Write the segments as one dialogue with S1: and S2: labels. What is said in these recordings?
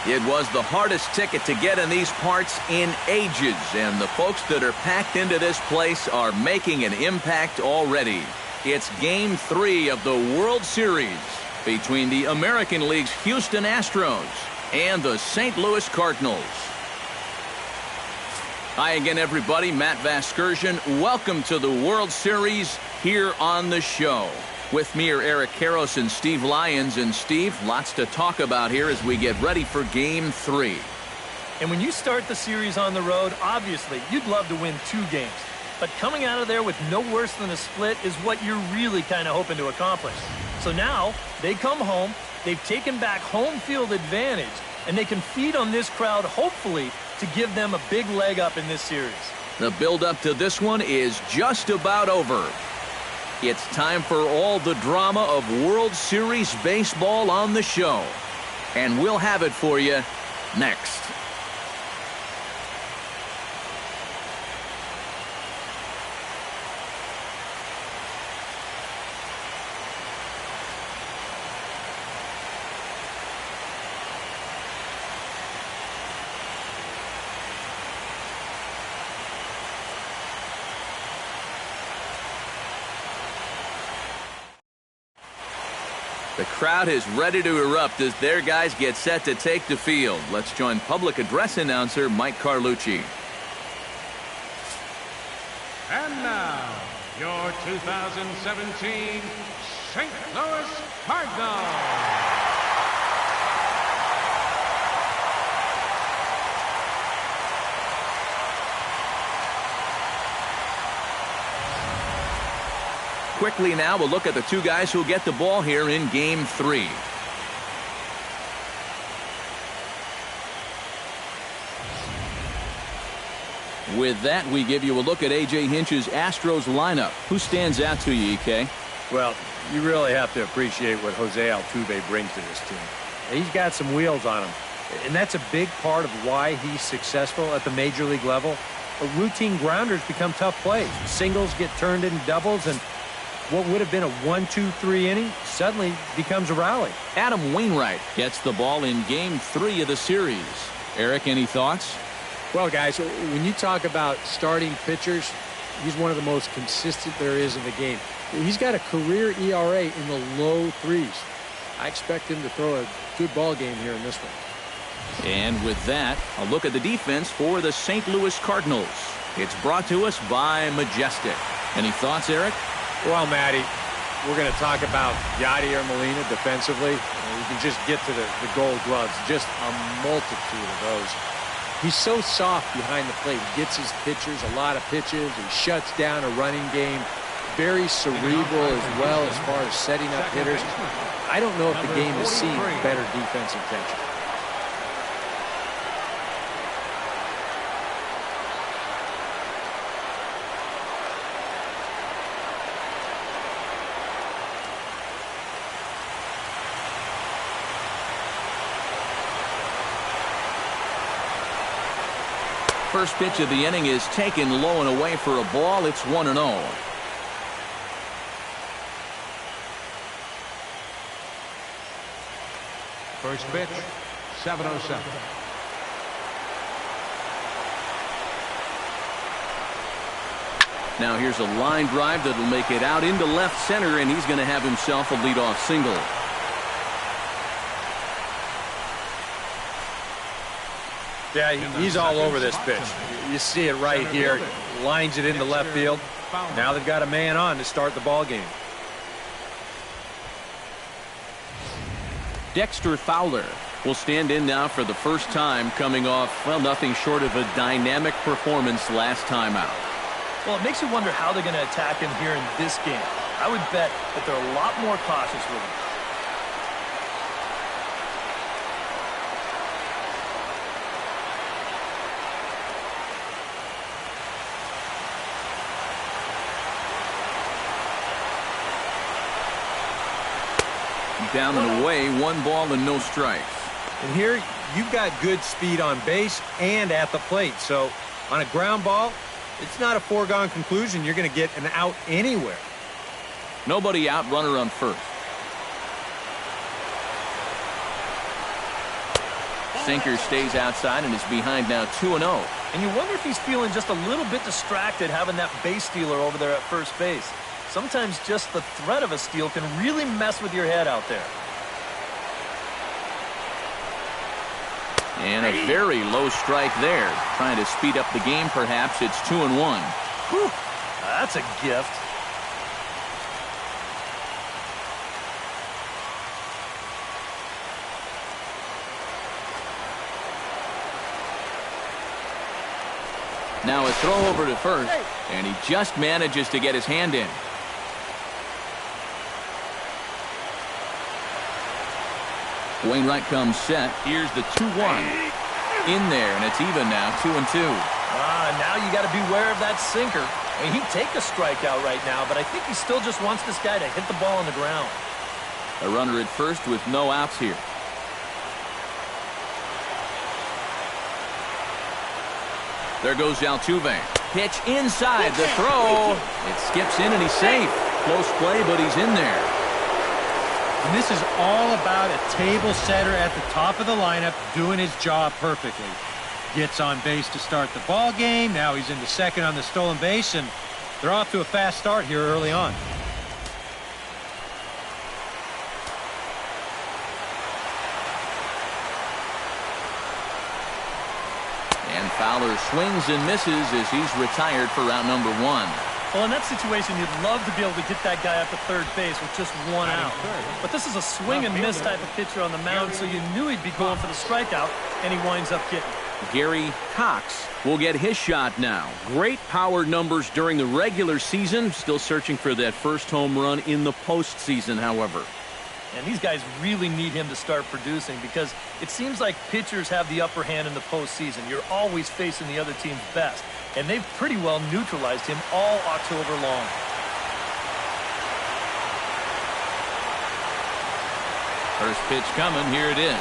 S1: It was the hardest ticket to get in these parts in ages, and the folks that are packed into this place are making an impact already. It's Game 3 of the World Series between the American League's Houston Astros and the St. Louis Cardinals. Hi again, everybody. Matt Vasgersian. Welcome to the World Series here on the show. With me are Eric Karros and Steve Lyons. And Steve, lots to talk about here as we get ready for Game 3.
S2: And when you start the series on the road, obviously, you'd love to win 2 games. But coming out of there with no worse than a split is what you're really kind of hoping to accomplish. So now, they come home, they've taken back home field advantage, and they can feed on this crowd, hopefully, to give them a big leg up in this series.
S1: The build-up to this one is just about over. It's time for all the drama of World Series baseball on the show. And we'll have it for you next. The crowd is ready to erupt as their guys get set to take the field. Let's join public address announcer Mike Carlucci.
S3: And now, your 2017 St. Louis Cardinals.
S1: Quickly now, we'll look at the 2 guys who'll get the ball here in Game 3. With that, we give you a look at A.J. Hinch's Astros lineup. Who stands out to you, EK?
S4: Well, you really have to appreciate what Jose Altuve brings to this team. He's got some wheels on him, and that's a big part of why he's successful at the major league level. Routine grounders become tough plays. Singles get turned into doubles, and what would have been a 1-2-3 inning suddenly becomes a rally.
S1: Adam Wainwright gets the ball in Game 3 of the series. Eric, any thoughts?
S5: Well, guys, when you talk about starting pitchers, he's one of the most consistent there is in the game. He's got a career ERA in the low 3s. I expect him to throw a good ball game here in this one.
S1: And with that, a look at the defense for the St. Louis Cardinals. It's brought to us by Majestic. Any thoughts, Eric?
S4: Well, Matty, we're going to talk about Yadier Molina defensively. You can just get to the gold gloves. Just a multitude of those. He's so soft behind the plate. He gets his pitchers a lot of pitches. He shuts down a running game. Very cerebral as well as far as setting up hitters. I don't know if the game has seen better defensive tension.
S1: First pitch of the inning is taken low and away for a ball. It's 1-0.
S3: First pitch, 7:07.
S1: Now here's a line drive that'll make it out into left center, and he's going to have himself a leadoff single.
S4: Yeah, he's all over this pitch. You see it right here. Lines it into left field. Now they've got a man on to start the ball game.
S1: Dexter Fowler will stand in now for the first time, coming off, well, nothing short of a dynamic performance last time out.
S2: Well, it makes you wonder how they're going to attack him here in this game. I would bet that they're a lot more cautious with him.
S1: Down and away, 1 ball and no strikes.
S4: And here you've got good speed on base and at the plate. So on a ground ball, it's not a foregone conclusion you're going to get an out anywhere.
S1: Nobody out, runner on first. Sinker stays outside and is behind now 2-0.
S2: And you wonder if he's feeling just a little bit distracted having that base stealer over there at first base. Sometimes just the threat of a steal can really mess with your head out there.
S1: And a very low strike there. Trying to speed up the game, perhaps. It's 2-1.
S2: Whew, that's a gift.
S1: Now a throw over to first, and he just manages to get his hand in. Wainwright comes set. Here's the 2-1. In there, and it's even now, 2-2.
S2: Now you got to beware of that sinker. I mean, he'd take a strikeout right now, but I think he still just wants this guy to hit the ball on the ground.
S1: A runner at first with no outs here. There goes Altuve. Pitch inside the throw. It skips in and he's safe. Close play, but he's in there.
S6: And this is all about a table setter at the top of the lineup doing his job perfectly. Gets on base to start the ball game. Now he's into second on the stolen base, and they're off to a fast start here early on.
S1: And Fowler swings and misses as he's retired for round number 1.
S2: Well, in that situation, you'd love to be able to get that guy up to third base with just one out. But this is a swing and miss type of pitcher on the mound, so you knew he'd be going for the strikeout, and he winds up getting it.
S1: Gary Cox will get his shot now. Great power numbers during the regular season. Still searching for that first home run in the postseason, however.
S2: And these guys really need him to start producing because it seems like pitchers have the upper hand in the postseason. You're always facing the other team's best. And they've pretty well neutralized him all October long.
S1: First pitch coming. Here it is.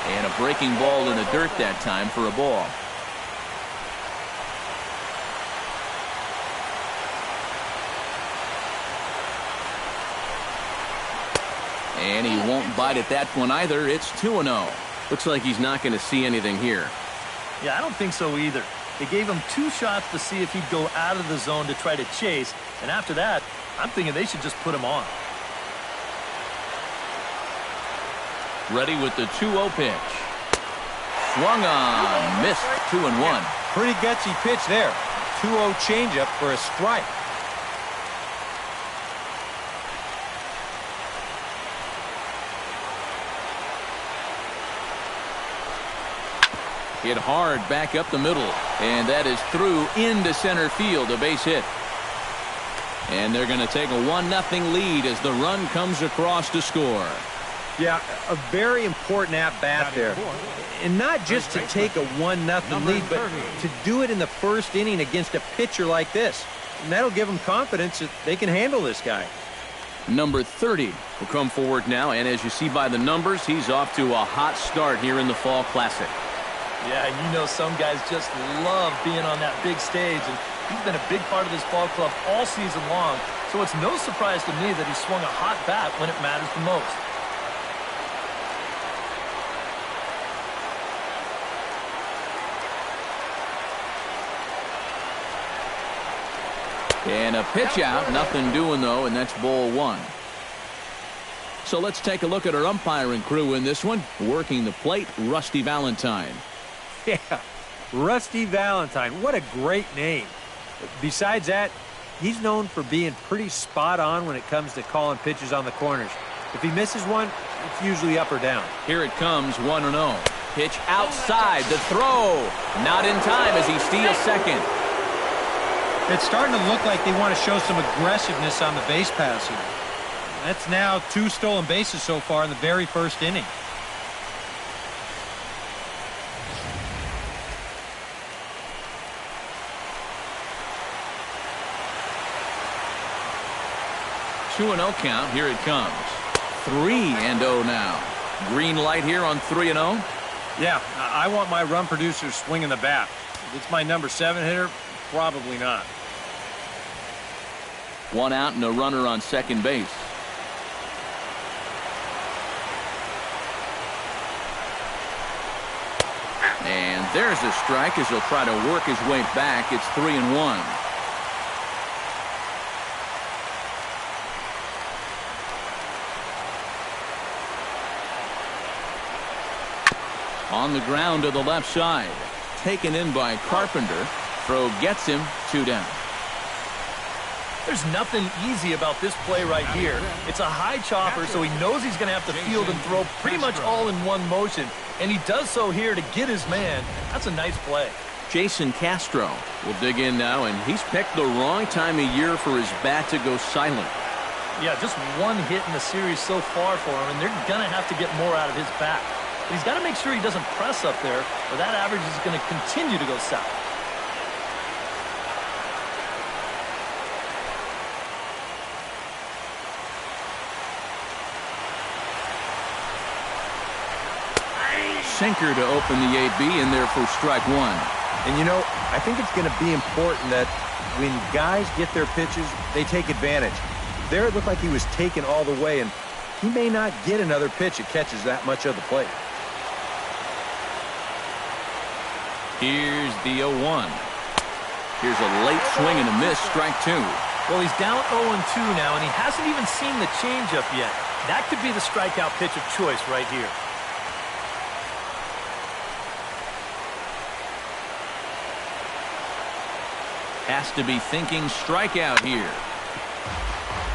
S1: And a breaking ball in the dirt that time for a ball. And he won't bite at that one either. It's 2-0. Looks like he's not going to see anything here.
S2: Yeah, I don't think so either. They gave him 2 shots to see if he'd go out of the zone to try to chase. And after that, I'm thinking they should just put him on.
S1: Ready with the 2-0 pitch. Swung on. Missed. 2-1.
S6: Pretty gutsy pitch there. 2-0 changeup for a strike.
S1: Hit hard back up the middle. And that is through into center field. A base hit. And they're going to take a 1-0 lead as the run comes across to score.
S6: Yeah, a very important at-bat there. And not just to take a 1-0 lead, but to do it in the first inning against a pitcher like this. And that'll give them confidence that they can handle this guy.
S1: Number 30 will come forward now. And as you see by the numbers, he's off to a hot start here in the Fall Classic.
S2: Yeah, you know some guys just love being on that big stage, and he's been a big part of this ball club all season long, so it's no surprise to me that he swung a hot bat when it matters the most.
S1: And a pitch out, nothing doing though, and that's ball 1. So let's take a look at our umpiring crew in this one. Working the plate, Rusty Valentine.
S6: Yeah, Rusty Valentine. What a great name. Besides that, he's known for being pretty spot on when it comes to calling pitches on the corners. If he misses one, it's usually up or down.
S1: Here it comes, 1-0. Pitch outside, the throw. Not in time as he steals second.
S6: It's starting to look like they want to show some aggressiveness on the base pass here. That's now 2 stolen bases so far in the very first inning.
S1: Two 2-0 count. Here it comes. 3-0 now. Green light here on 3-0.
S6: Yeah, I want my run producer swinging the bat. If it's my number 7 hitter, probably not.
S1: 1 out and a runner on second base. And there's a strike as he'll try to work his way back. It's 3-1. On the ground to the left side. Taken in by Carpenter. Throw gets him 2 down.
S2: There's nothing easy about this play right here. It's a high chopper, so he knows he's going to have to field and throw pretty much all in one motion. And he does so here to get his man. That's a nice play.
S1: Jason Castro will dig in now, and he's picked the wrong time of year for his bat to go silent.
S2: Yeah, just one hit in the series so far for him, and they're going to have to get more out of his bat. But he's got to make sure he doesn't press up there, or that average is going to continue to go south.
S1: Sinker to open the AB in there for strike 1.
S7: And, you know, I think it's going to be important that when guys get their pitches, they take advantage. There it looked like he was taken all the way, and he may not get another pitch that catches that much of the plate.
S1: Here's the 0-1. Here's a late swing and a miss, strike 2.
S2: Well, he's down 0-2 now, and he hasn't even seen the changeup yet. That could be the strikeout pitch of choice right here.
S1: Has to be thinking strikeout here.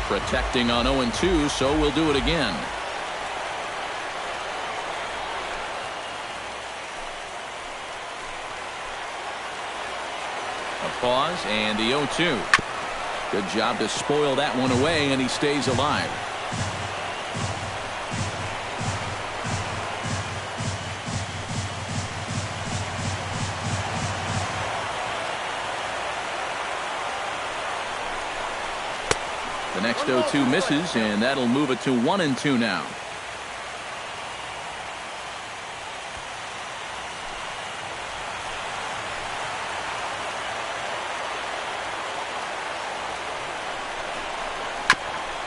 S1: Protecting on 0-2, so we'll do it again. A pause and the 0-2. Good job to spoil that one away, and he stays alive. The next 0-2 misses, and that'll move it to 1-2 now.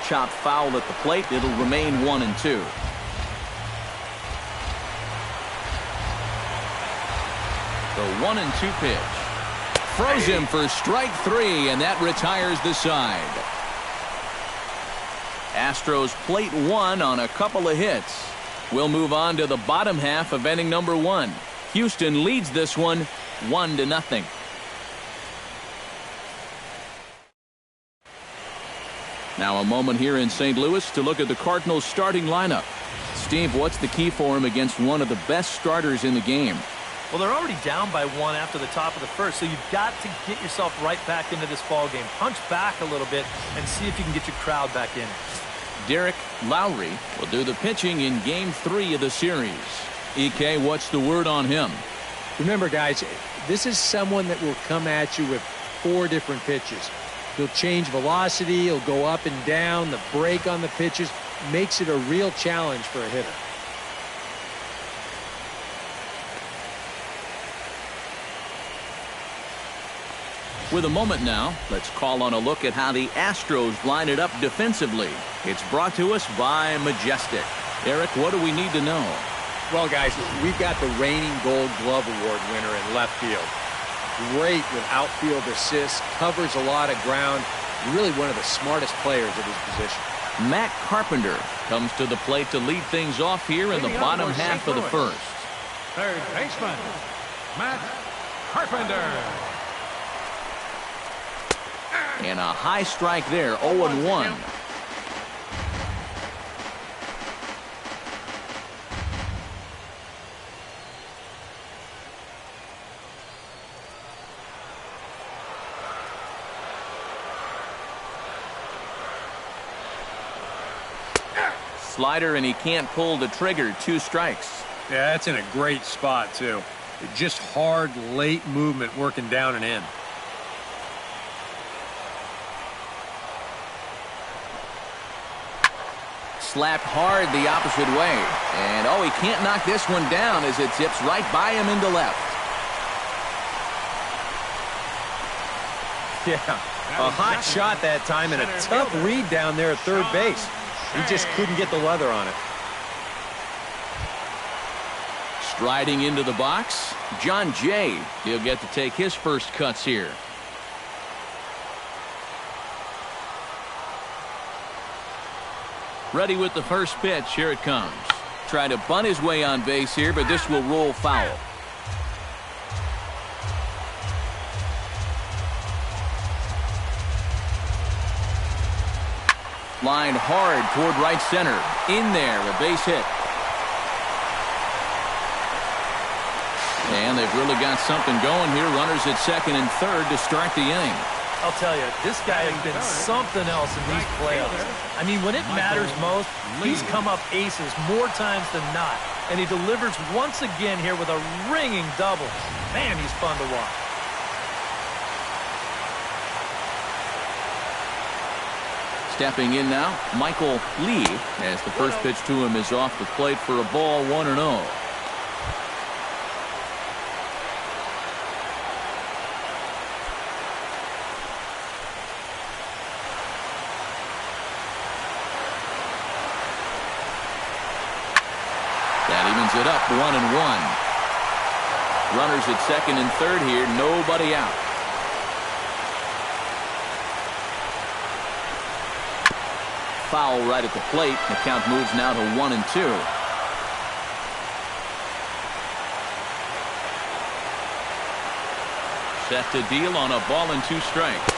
S1: Chopped foul at the plate. It'll remain 1-2. The 1-2 pitch. Throws him for strike 3, and that retires the side. Astros plate 1 on a couple of hits. We'll move on to the bottom half of inning number 1. Houston leads this one 1-0. Now a moment here in St. Louis to look at the Cardinals starting lineup. Steve, what's the key for him against one of the best starters in the game?
S2: Well, they're already down by 1 after the top of the first, so you've got to get yourself right back into this ball game. Punch back a little bit and see if you can get your crowd back in.
S1: Derek Lowry will do the pitching in Game 3 of the series. EK, what's the word on him?
S5: Remember, guys, this is someone that will come at you with 4 different pitches. He'll change velocity, he'll go up and down, the break on the pitches makes it a real challenge for a hitter.
S1: With a moment now, let's call on a look at how the Astros line it up defensively. It's brought to us by Majestic. Eric, what do we need to know?
S4: Well, guys, we've got the reigning Gold Glove Award winner in left field. Great with outfield assists, covers a lot of ground. Really one of the smartest players at his position.
S1: Matt Carpenter comes to the plate to lead things off here in the bottom half of the first.
S3: Third baseman, Matt Carpenter.
S1: And a high strike there, 0-1. Slider, and he can't pull the trigger. 2 strikes.
S6: Yeah, that's in a great spot, too. Just hard, late movement working down and in.
S1: Slapped hard the opposite way. And, oh, he can't knock this one down as it zips right by him into left.
S7: Yeah, a hot shot that time and a tough read down there at third base. He just couldn't get the leather on it.
S1: Riding into the box, John Jay. He'll get to take his first cuts here. Ready with the first pitch. Here it comes. Trying to bunt his way on base here, but this will roll foul. Lined hard toward right center. In there, a base hit. And they've really got something going here. Runners at second and third to start the inning.
S2: I'll tell you, this guy has been something else in these playoffs. I mean, when it matters most, he's come up aces more times than not. And he delivers once again here with a ringing double. Man, he's fun to watch.
S1: Stepping in now, Michael Lee, as the first pitch to him is off the plate for a ball, 1-0. That evens it up, 1-1. Runners at second and third here, nobody out. Foul right at the plate. The count moves now to 1-2. Set to deal on a ball and 2 strikes.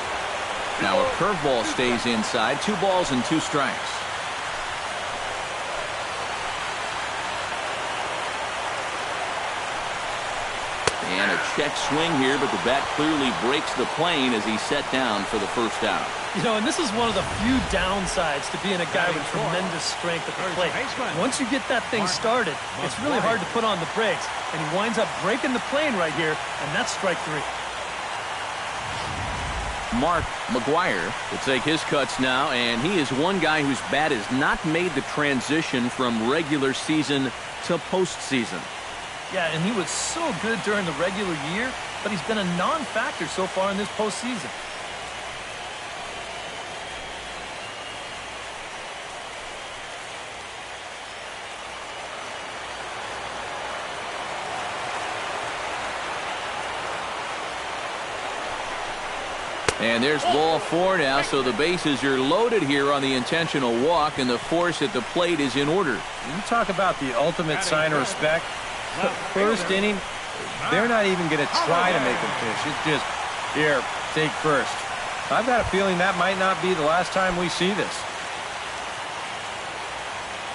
S1: Now a curveball stays inside. 2 balls and 2 strikes. And a check swing here, but the bat clearly breaks the plane as he's set down for the first out.
S2: You know, and this is one of the few downsides to being a guy with tremendous strength at the plate. Once you get that thing started, it's really hard to put on the brakes, and he winds up breaking the plane right here, and that's strike 3.
S1: Mark McGuire will take his cuts now, and he is one guy whose bat has not made the transition from regular season to postseason.
S2: Yeah, and he was so good during the regular year, but he's been a non-factor so far in this postseason.
S1: And there's ball 4 now, so the bases are loaded here on the intentional walk, and the force at the plate is in order.
S7: You talk about the ultimate sign of respect. First inning, they're not even going to try to make him pitch. It's just, here, take first. I've got a feeling that might not be the last time we see this.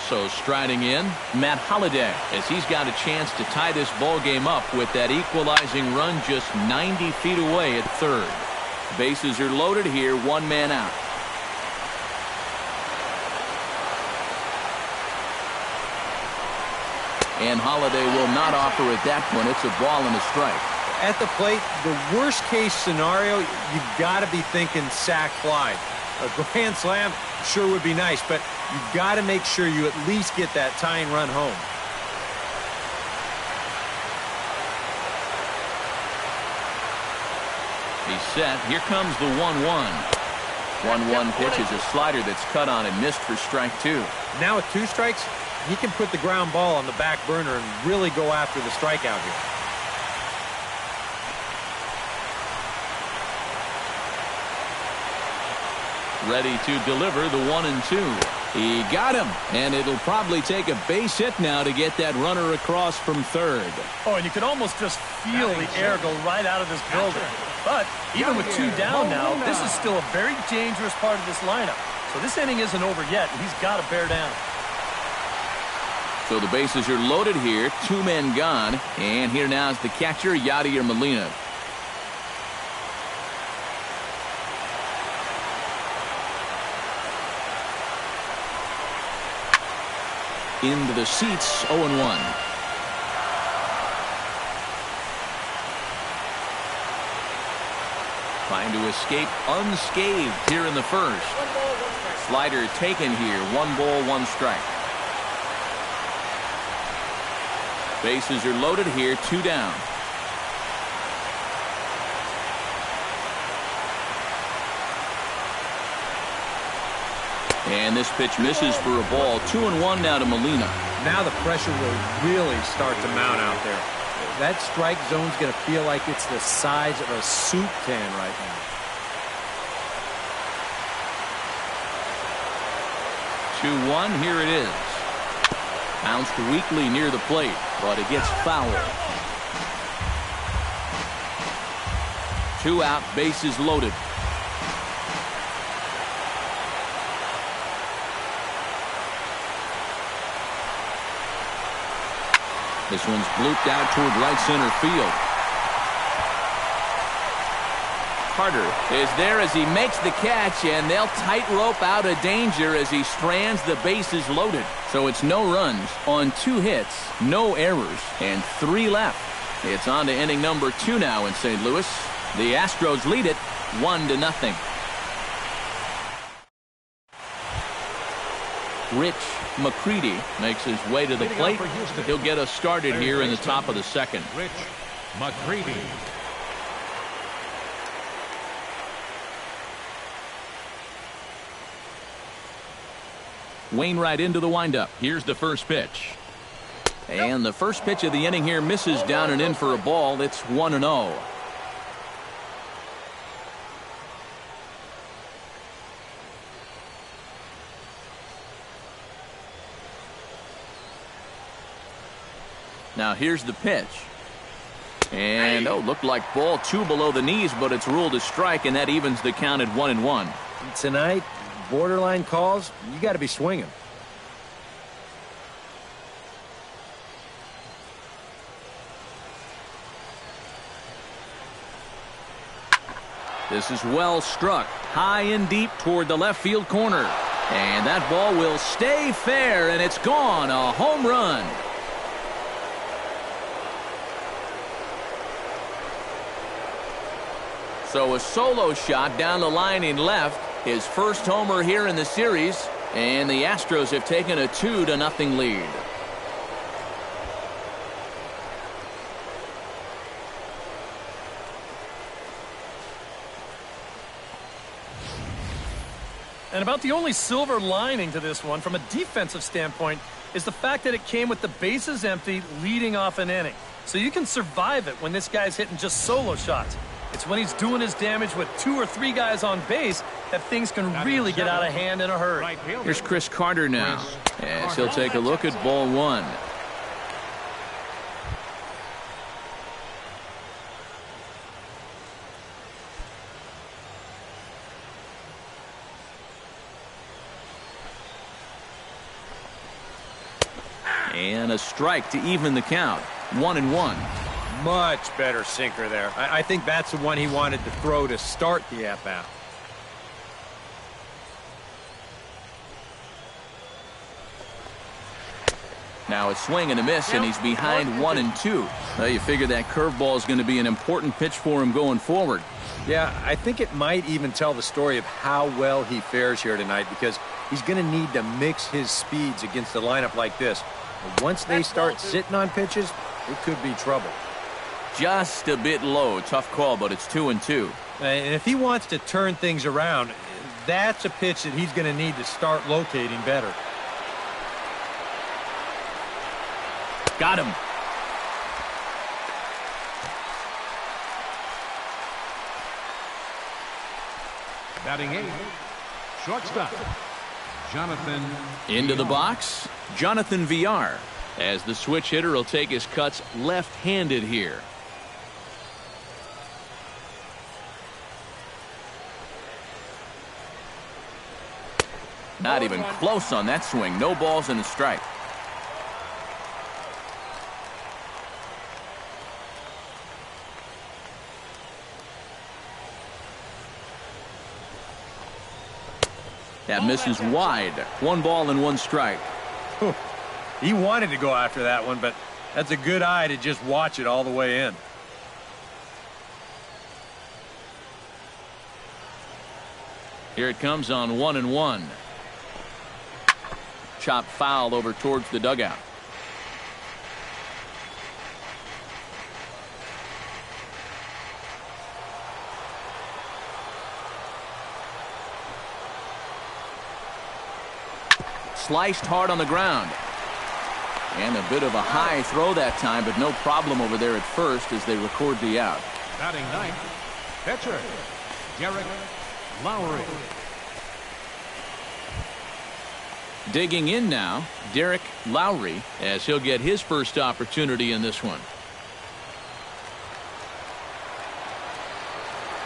S1: So striding in, Matt Holliday, as he's got a chance to tie this ball game up with that equalizing run just 90 feet away at third. Bases are loaded here, 1 man out. And Holliday will not offer at that point. It's a ball and a strike.
S7: At the plate, the worst case scenario, you've got to be thinking sac fly. A grand slam sure would be nice, but you've got to make sure you at least get that tying run home.
S1: He's set. Here comes the 1-1. 1-1 pitch is a slider that's cut on and missed for strike 2.
S7: Now with 2 strikes, he can put the ground ball on the back burner and really go after the strikeout here.
S1: Ready to deliver the 1-2. He got him, and it'll probably take a base hit now to get that runner across from third.
S2: Oh, and you can almost just feel the air go right out of this building. But even with 2 down now, this is still a very dangerous part of this lineup. So this inning isn't over yet, and he's got to bear down.
S1: So the bases are loaded here, 2 men gone, and here now is the catcher, Yadier Molina. Into the seats, 0-1. Trying to escape unscathed here in the first. Slider taken here, 1 ball, 1 strike. Bases are loaded here, 2 down. And this pitch misses for a ball. 2-1 now to Molina.
S5: Now the pressure will really start to mount out there. That strike zone's going to feel like it's the size of a soup can right now.
S1: 2-1, here it is. Bounced weakly near the plate, but it gets fouled. 2 out, bases loaded. This one's blooped out toward right center field. Carter is there as he makes the catch, and they'll tightrope out of danger as he strands the bases loaded. So it's no runs on 2 hits, no errors, and 3 left. It's on to inning number 2 now in St. Louis. The Astros lead it 1-0. Rich McCready makes his way to the plate. He'll get us started here in the top of the second.
S3: Rich McCready.
S1: Wainwright into the windup. Here's the first pitch. And the first pitch of the inning here misses down and in for a ball. It's 1-0. Now here's the pitch. And, looked like ball 2 below the knees, but it's ruled a strike, and that evens the count at 1-1.
S7: Tonight, borderline calls, you got to be swinging.
S1: This is well struck, high and deep toward the left field corner. And that ball will stay fair, and it's gone. A home run. So a solo shot down the line in left. His first homer here in the series. And the Astros have taken a 2-0 lead.
S2: And about the only silver lining to this one from a defensive standpoint is the fact that it came with the bases empty leading off an inning. So you can survive it when this guy's hitting just solo shots. It's when he's doing his damage with 2 or 3 guys on base that things can really get out of hand in a hurry.
S1: Here's Chris Carter now, as he'll take a look at ball 1. And a strike to even the count. 1-1.
S5: Much better sinker there. I think that's the one he wanted to throw to start the at-bat.
S1: Now a swing and a miss, and he's behind 1-2. Well, you figure that curveball is going to be an important pitch for him going forward.
S7: Yeah, I think it might even tell the story of how well he fares here tonight, because he's going to need to mix his speeds against a lineup like this. But once they start sitting on pitches, it could be trouble.
S1: Just a bit low. Tough call, but it's 2-2.
S6: And if he wants to turn things around, that's a pitch that he's going to need to start locating better.
S1: Got him.
S3: Batting 8, shortstop, Jonathan.
S1: Into the box, Jonathan Villar. As the switch hitter will take his cuts left-handed here. Not even close on that swing. No balls and a strike. That misses wide. 1 ball and 1 strike.
S6: He wanted to go after that one, but that's a good eye to just watch it all the way in.
S1: Here it comes on 1-1. Chop foul over towards the dugout. sliced hard on the ground. And a bit of a high throw that time, but no problem over there at first as they record the out.
S3: Batting ninth, pitcher, Derek Lowry.
S1: Digging in now, Derek Lowry, as he'll get his first opportunity in this one.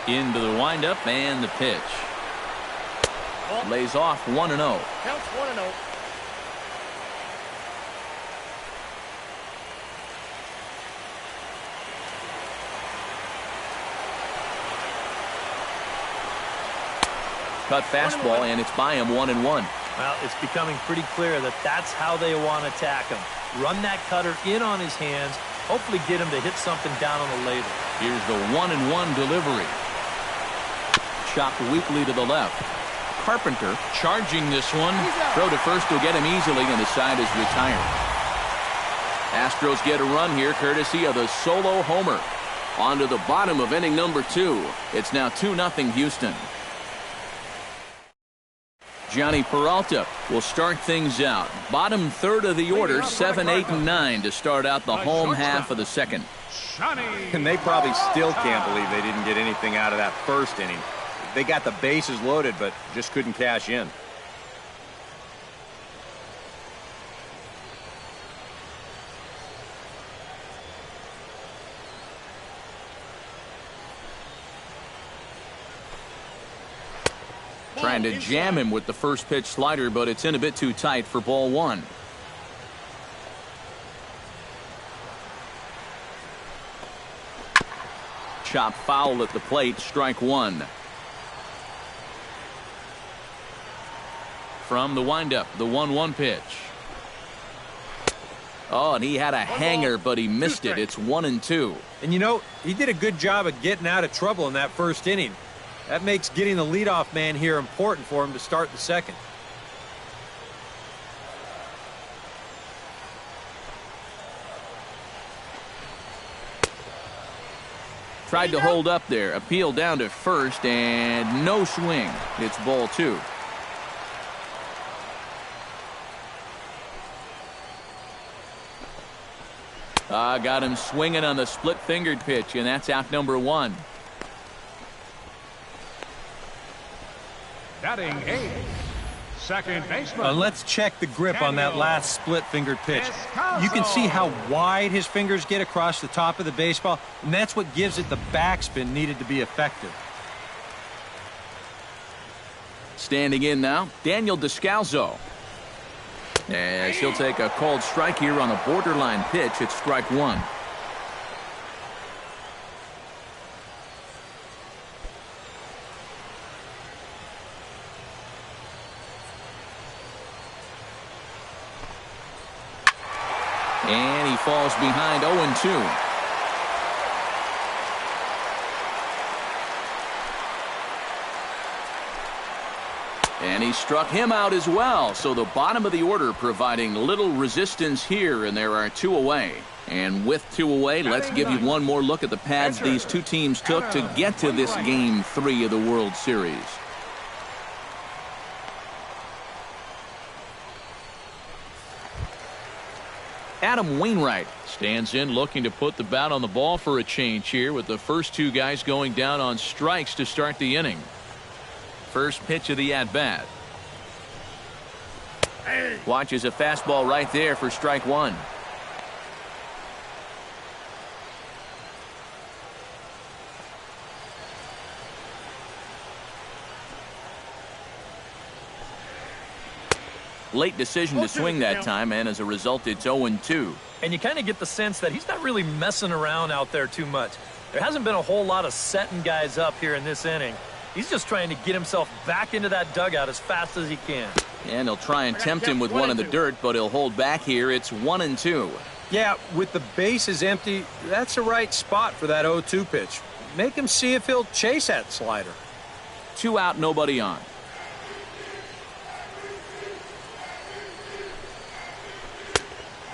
S1: Into the windup and the pitch. Lays off 1-0.
S2: Counts 1-0.
S1: Cut fastball, and it's by him 1-1.
S2: Well, it's becoming pretty clear that that's how they want to attack him. Run that cutter in on his hands, hopefully get him to hit something down on the label.
S1: Here's the 1-1 delivery. Chopped weakly to the left. Carpenter charging this one. Throw to first will get him easily, and the side is retired. Astros get a run here courtesy of the solo homer. On to the bottom of inning number 2. It's now 2-0 Houston. Johnny Peralta will start things out. Bottom third of the order, 7, 8, and 9 to start out the home half of the second.
S7: And they probably still can't believe they didn't get anything out of that first inning. They got the bases loaded, but just couldn't cash in.
S1: Trying to jam him with the first pitch slider, but it's in a bit too tight for ball 1. Chop foul at the plate, strike 1. From the windup, the 1-1 pitch. Oh, and he had a hanger, but he missed it. It's 1-2.
S7: And you know, he did a good job of getting out of trouble in that first inning. That makes getting the leadoff man here important for him to start the second.
S1: Tried to hold up there. Appeal down to first, and no swing. It's ball 2. Got him swinging on the split-fingered pitch, and that's out number 1.
S3: Batting eighth, second baseman.
S6: Let's check the grip on that last split-fingered pitch. You can see how wide his fingers get across the top of the baseball, and that's what gives it the backspin needed to be effective.
S1: Standing in now, Daniel Descalzo. As he'll take a called strike here on a borderline pitch. It's strike 1. And he falls behind 0-2. And he struck him out as well. So the bottom of the order providing little resistance here, and there are 2 away. And with 2 away, let's give you one more look at the paths these two teams took to get to this Game 3 of the World Series. Adam Wainwright stands in looking to put the bat on the ball for a change here, with the first 2 guys going down on strikes to start the inning. First pitch of the at-bat. Watches a fastball right there for strike 1. Late decision to swing that time, and as a result, it's 0-2.
S2: And you kind of get the sense that he's not really messing around out there too much. There hasn't been a whole lot of setting guys up here in this inning. He's just trying to get himself back into that dugout as fast as he can.
S1: And he'll try and tempt him with one in the dirt, but he'll hold back here. It's 1-2.
S7: Yeah, with the bases empty, that's the right spot for that 0-2 pitch. Make him see if he'll chase that slider.
S1: 2 out, nobody on.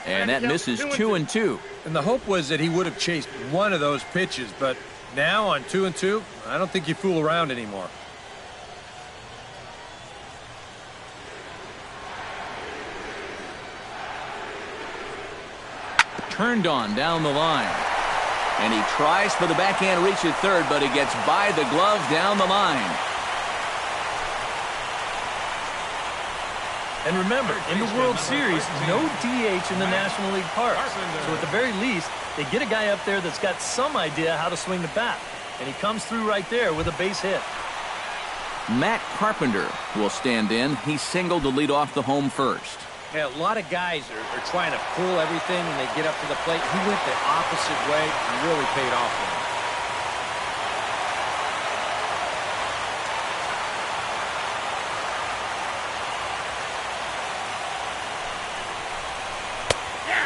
S1: And that misses 2-2.
S6: And the hope was that he would have chased one of those pitches, but now on 2-2, I don't think you fool around anymore.
S1: turned on down the line. And he tries for the backhand reach at third, but he gets by the glove down the line.
S2: And remember, in the World Series, no DH in the National League parks. So at the very least, they get a guy up there that's got some idea how to swing the bat. And he comes through right there with a base hit.
S1: Matt Carpenter will stand in. He singled to lead off the home first.
S5: Yeah, a lot of guys are trying to pull everything when they get up to the plate. He went the opposite way and really paid off for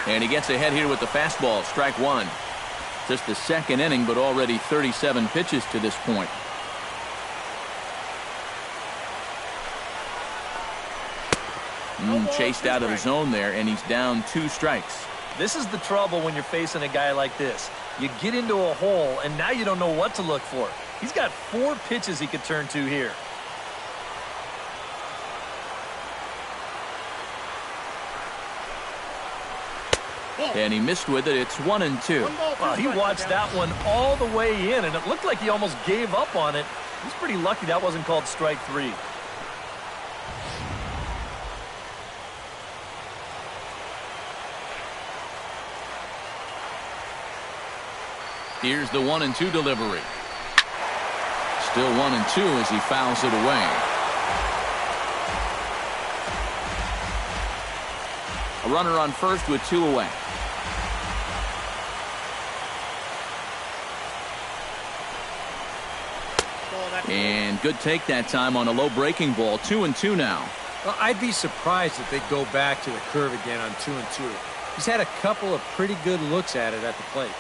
S5: him.
S1: And he gets ahead here with the fastball. Strike one. Just the second inning, but already 37 pitches to this point. Chased out of the zone there, and he's down 2 strikes.
S2: This is the trouble when you're facing a guy like this. You get into a hole, and now you don't know what to look for. He's got 4 pitches he could turn to here.
S1: And he missed with it. It's 1-2.
S2: Well, he watched that one all the way in, and it looked like he almost gave up on it. He's pretty lucky that wasn't called strike 3.
S1: Here's the 1-2 delivery. Still 1-2 as he fouls it away. A runner on first with 2 away. And good take that time on a low breaking ball. 2-2 now.
S5: Well, I'd be surprised if they go back to the curve again on 2-2. He's had a couple of pretty good looks at it at the plate.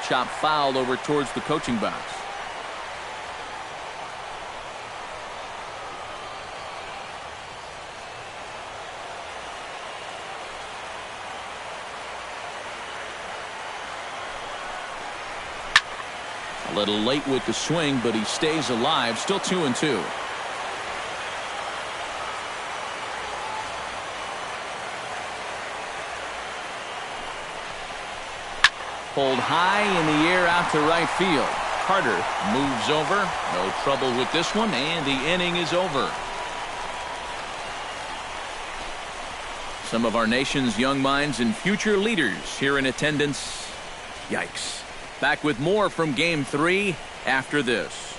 S1: Chop fouled over towards the coaching box. A little late with the swing, but he stays alive. Still 2-2. Pulled high in the air out to right field. Carter moves over. No trouble with this one, and the inning is over. Some of our nation's young minds and future leaders here in attendance. Yikes. Back with more from Game 3 after this.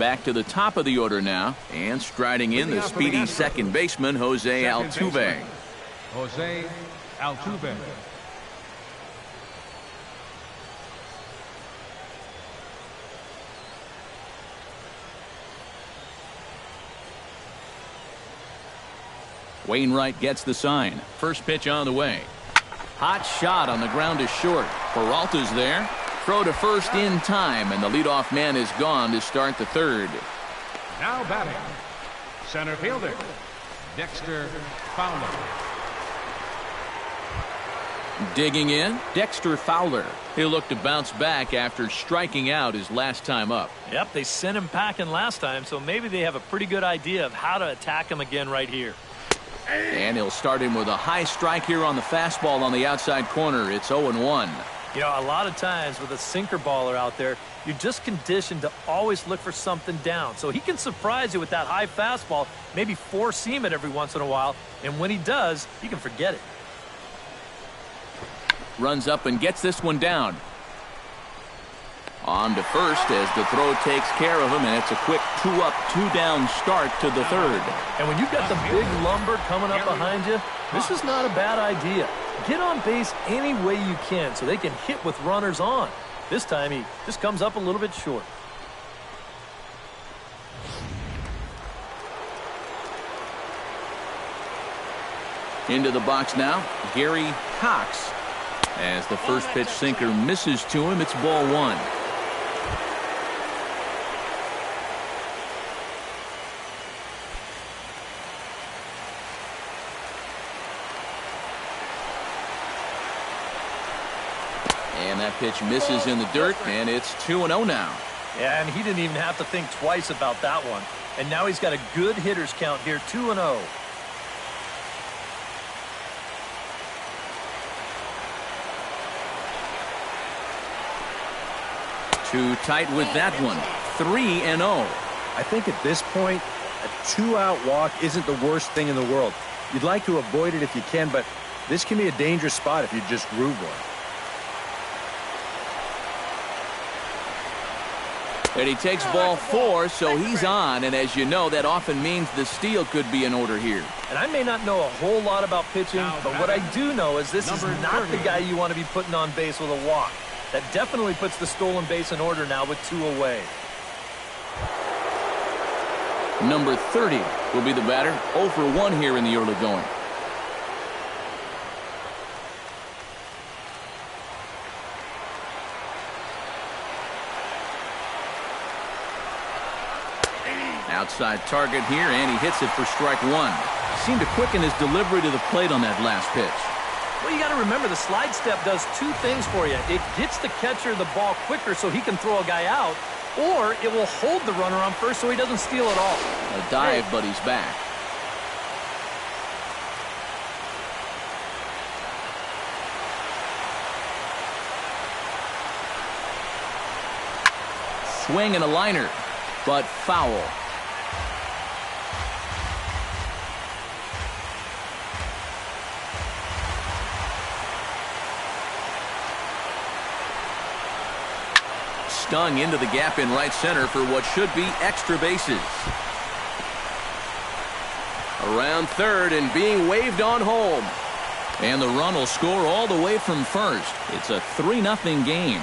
S1: Back to the top of the order now, and striding in the speedy second baseman, Jose Altuve.
S3: Jose Altuve.
S1: Wainwright gets the sign. First pitch on the way. Hot shot on the ground is short. Peralta's there. Throw to first in time, and the leadoff man is gone to start the third.
S3: Now batting, center fielder, Dexter Fowler.
S1: Digging in, Dexter Fowler. He'll look to bounce back after striking out his last time up.
S2: Yep, they sent him packing last time, so maybe they have a pretty good idea of how to attack him again right here.
S1: And he'll start him with a high strike here on the fastball on the outside corner. It's 0-1.
S2: You know, a lot of times with a sinker baller out there, you're just conditioned to always look for something down. So he can surprise you with that high fastball, maybe four-seam it every once in a while, and when he does, you can forget it.
S1: Runs up and gets this one down. On to first as the throw takes care of him, and it's a quick 2-up, 2-down start to the third.
S2: And when you've got the big lumber coming up behind you, this is not a bad idea. Get on base any way you can so they can hit with runners on. This time he just comes up a little bit short.
S1: Into the box now, Gary Cox. As the first pitch sinker misses to him, it's ball one. That pitch misses in the dirt, and it's 2-0 now.
S2: Yeah, and he didn't even have to think twice about that one. And now he's got a good hitters count here, 2-0.
S1: Too tight with that one. 3-0.
S7: I think at this point, a 2-out walk isn't the worst thing in the world. You'd like to avoid it if you can, but this can be a dangerous spot if you just groove one.
S1: And he takes ball 4, so he's on. And as you know, that often means the steal could be in order here.
S2: And I may not know a whole lot about pitching, but what I do know is this is not the guy you want to be putting on base with a walk. That definitely puts the stolen base in order now with 2 away.
S1: Number 30 will be the batter. 0 for 1 here in the early going. Outside target here, and he hits it for strike 1. Seemed to quicken his delivery to the plate on that last pitch.
S2: Well, you got to remember the slide step does 2 things for you. It gets the catcher the ball quicker so he can throw a guy out, or it will hold the runner on first so he doesn't steal it all.
S1: A dive, but he's back. Swing and a liner, but foul. Stung into the gap in right center for what should be extra bases. Around third and being waved on home. And the run will score all the way from first. It's a 3-0 game.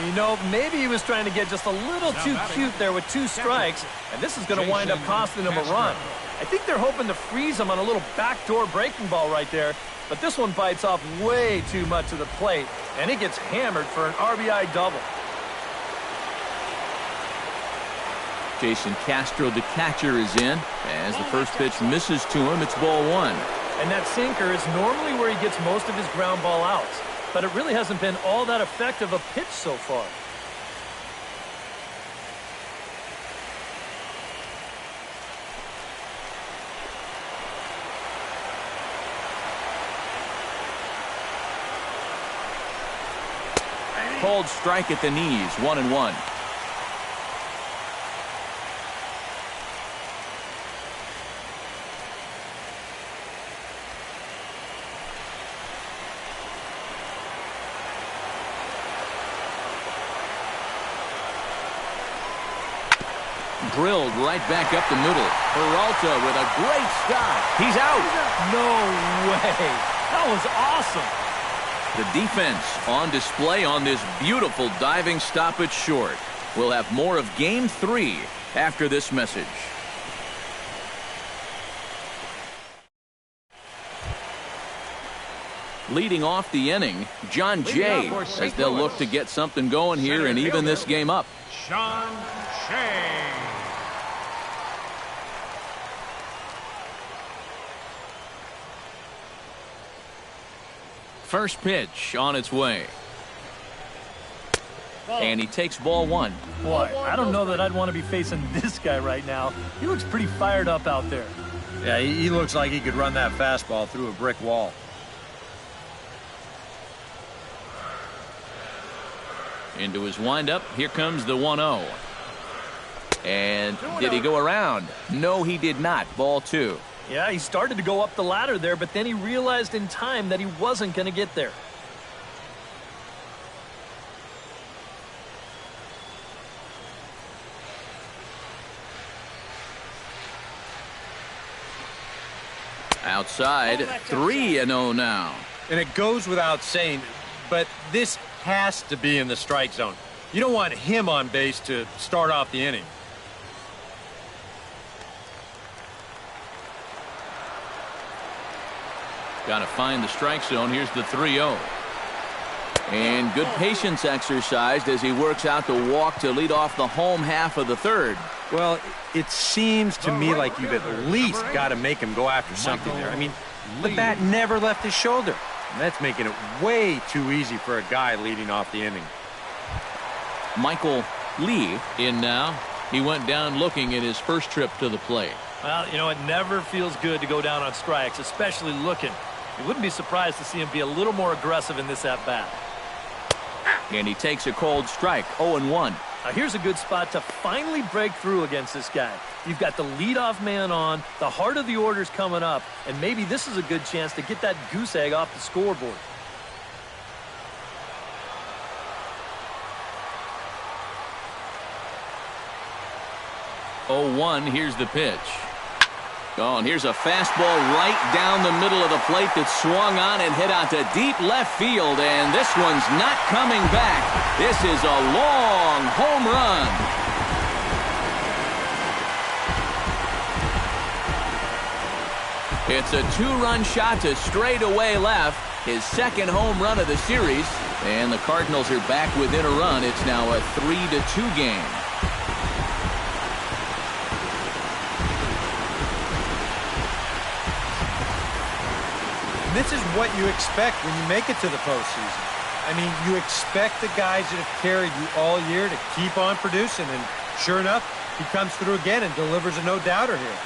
S2: You know, maybe he was trying to get just a little too cute there with 2 strikes, and this is going to wind up costing him a run. I think they're hoping to freeze him on a little backdoor breaking ball right there, but this one bites off way too much of the plate, and it gets hammered for an RBI double.
S1: Jason Castro, the catcher, is in. As the first pitch misses to him, it's ball 1.
S2: And that sinker is normally where he gets most of his ground ball outs, but it really hasn't been all that effective a pitch so far.
S1: Called strike at the knees, 1-1. Drilled right back up the middle. Peralta with a great stop. He's out.
S2: No way. That was awesome.
S1: The defense on display on this beautiful diving stop at short. We'll have more of Game 3 after this message. Leading off the inning, John Jay, as they'll look to get something going here and even this game up.
S3: Sean Shea.
S1: First pitch on its way. And he takes ball 1.
S2: Boy, I don't know that I'd want to be facing this guy right now. He looks pretty fired up out there.
S6: Yeah, he looks like he could run that fastball through a brick wall.
S1: Into his windup. Here comes the 1-0. And did he go around? No, he did not. Ball 2.
S2: Yeah, he started to go up the ladder there, but then he realized in time that he wasn't going to get there.
S1: Outside, 3-0 now.
S6: And it goes without saying, but this has to be in the strike zone. You don't want him on base to start off the inning.
S1: Got to find the strike zone. Here's the 3-0. And good patience exercised as he works out the walk to lead off the home half of the third.
S6: Well, it seems to me like you've at least got to make him go after something there. I mean, the bat never left his shoulder.
S4: And that's making it way too easy for a guy leading off the inning.
S1: Michael Lee in now. He went down looking in his first trip to the plate.
S2: Well, you know, it never feels good to go down on strikes, especially looking. You wouldn't be surprised to see him be a little more aggressive in this at-bat.
S1: And he takes a cold strike, 0-1.
S2: Now here's a good spot to finally break through against this guy. You've got the leadoff man on, the heart of the order's coming up, and maybe this is a good chance to get that goose egg off the scoreboard.
S1: Here's the pitch. Oh, and here's a fastball right down the middle of the plate that swung on and hit out to deep left field, and this one's not coming back. This is a long home run. It's a two-run shot to straightaway left, his second home run of the series, and the Cardinals are back within a run. It's now a 3-2 game.
S6: This is what you expect when you make it to the postseason. I mean, you expect the guys that have carried you all year to keep on producing, and sure enough, he comes through again and delivers a no-doubter here.